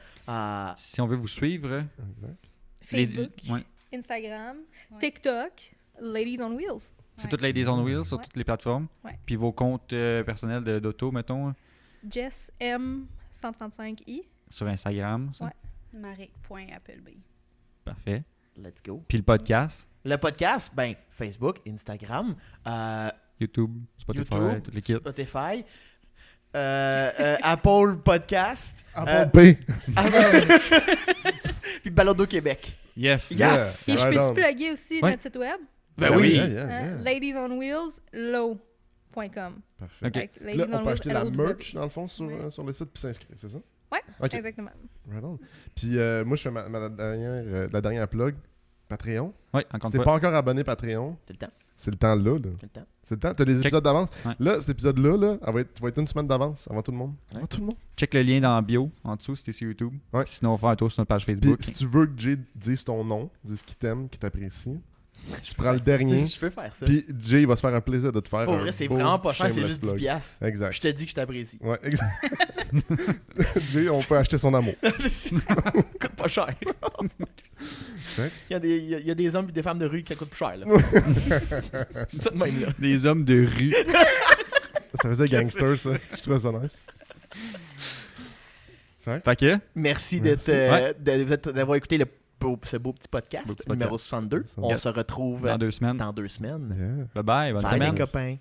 Si on veut vous suivre, Exact. Facebook, ouais, Instagram, Ouais. TikTok, Ladies on Wheels. c'est Ouais. toutes les Days on Wheels sur Ouais. toutes les plateformes. Ouais. Puis vos comptes personnels d'auto, mettons, Jess M135i. sur Instagram. Ça. Ouais. Maric.appleby. Parfait. Let's go. Puis le podcast, Le podcast, ben Facebook, Instagram, YouTube, Spotify, YouTube, toutes les kits. Spotify, Apple Podcast, Apple Pay. puis Balado Québec. Yes! Yes! Puis je right peux-tu on. plugger aussi Ouais. notre site web? Ben oui. Yeah, yeah, Hein? yeah. ladiesonwheels.low.com. Parfait. Ok. Fait que Là, Ladies on on peut Wheels, acheter la LOW. merch, dans le fond, sur, Ouais. sur le site, puis s'inscrire, c'est ça? Ouais, Ok. exactement. Right on. Puis moi, je fais la dernière plug. Patreon. Oui, Si encore t'es une pas fois. encore abonné Patreon, C'est le temps. c'est le temps là. C'est le temps. C'est le temps. T'as les Check. épisodes d'avance. Ouais. Là, cet épisode-là, là, tu vas être une semaine d'avance avant tout le monde. Avant Ouais. tout le monde. Check le lien dans la bio, en dessous, si t'es sur YouTube. Ouais. Puis sinon, on va faire un tour sur notre page Puis Facebook. si tu veux que Jay dise ton nom, dise qu'il t'aime, qu'il t'apprécie, tu prends le dernier. Je peux faire ça. Puis Jay va se faire un plaisir de te faire Pour un vrai, c'est beau vraiment pas cher, c'est shameless juste 10 plug. piastres. Exact. Je te dis que je t'apprécie. Ouais, exact. Jay, on peut acheter son amour. Coûte pas cher. Il y a des hommes et des femmes de rue qui coûtent plus cher. Là. C'est ça de même, là. Des hommes de rue. Ça faisait gangster, ça. Je trouvais ça nice. Fait que, Merci Merci. d'avoir écouté ce beau petit podcast, Beau petit numéro podcast. 62. On se retrouve dans 2 semaines. dans 2 semaines. Yeah. Bye bye, bonne Bye semaine. les copains.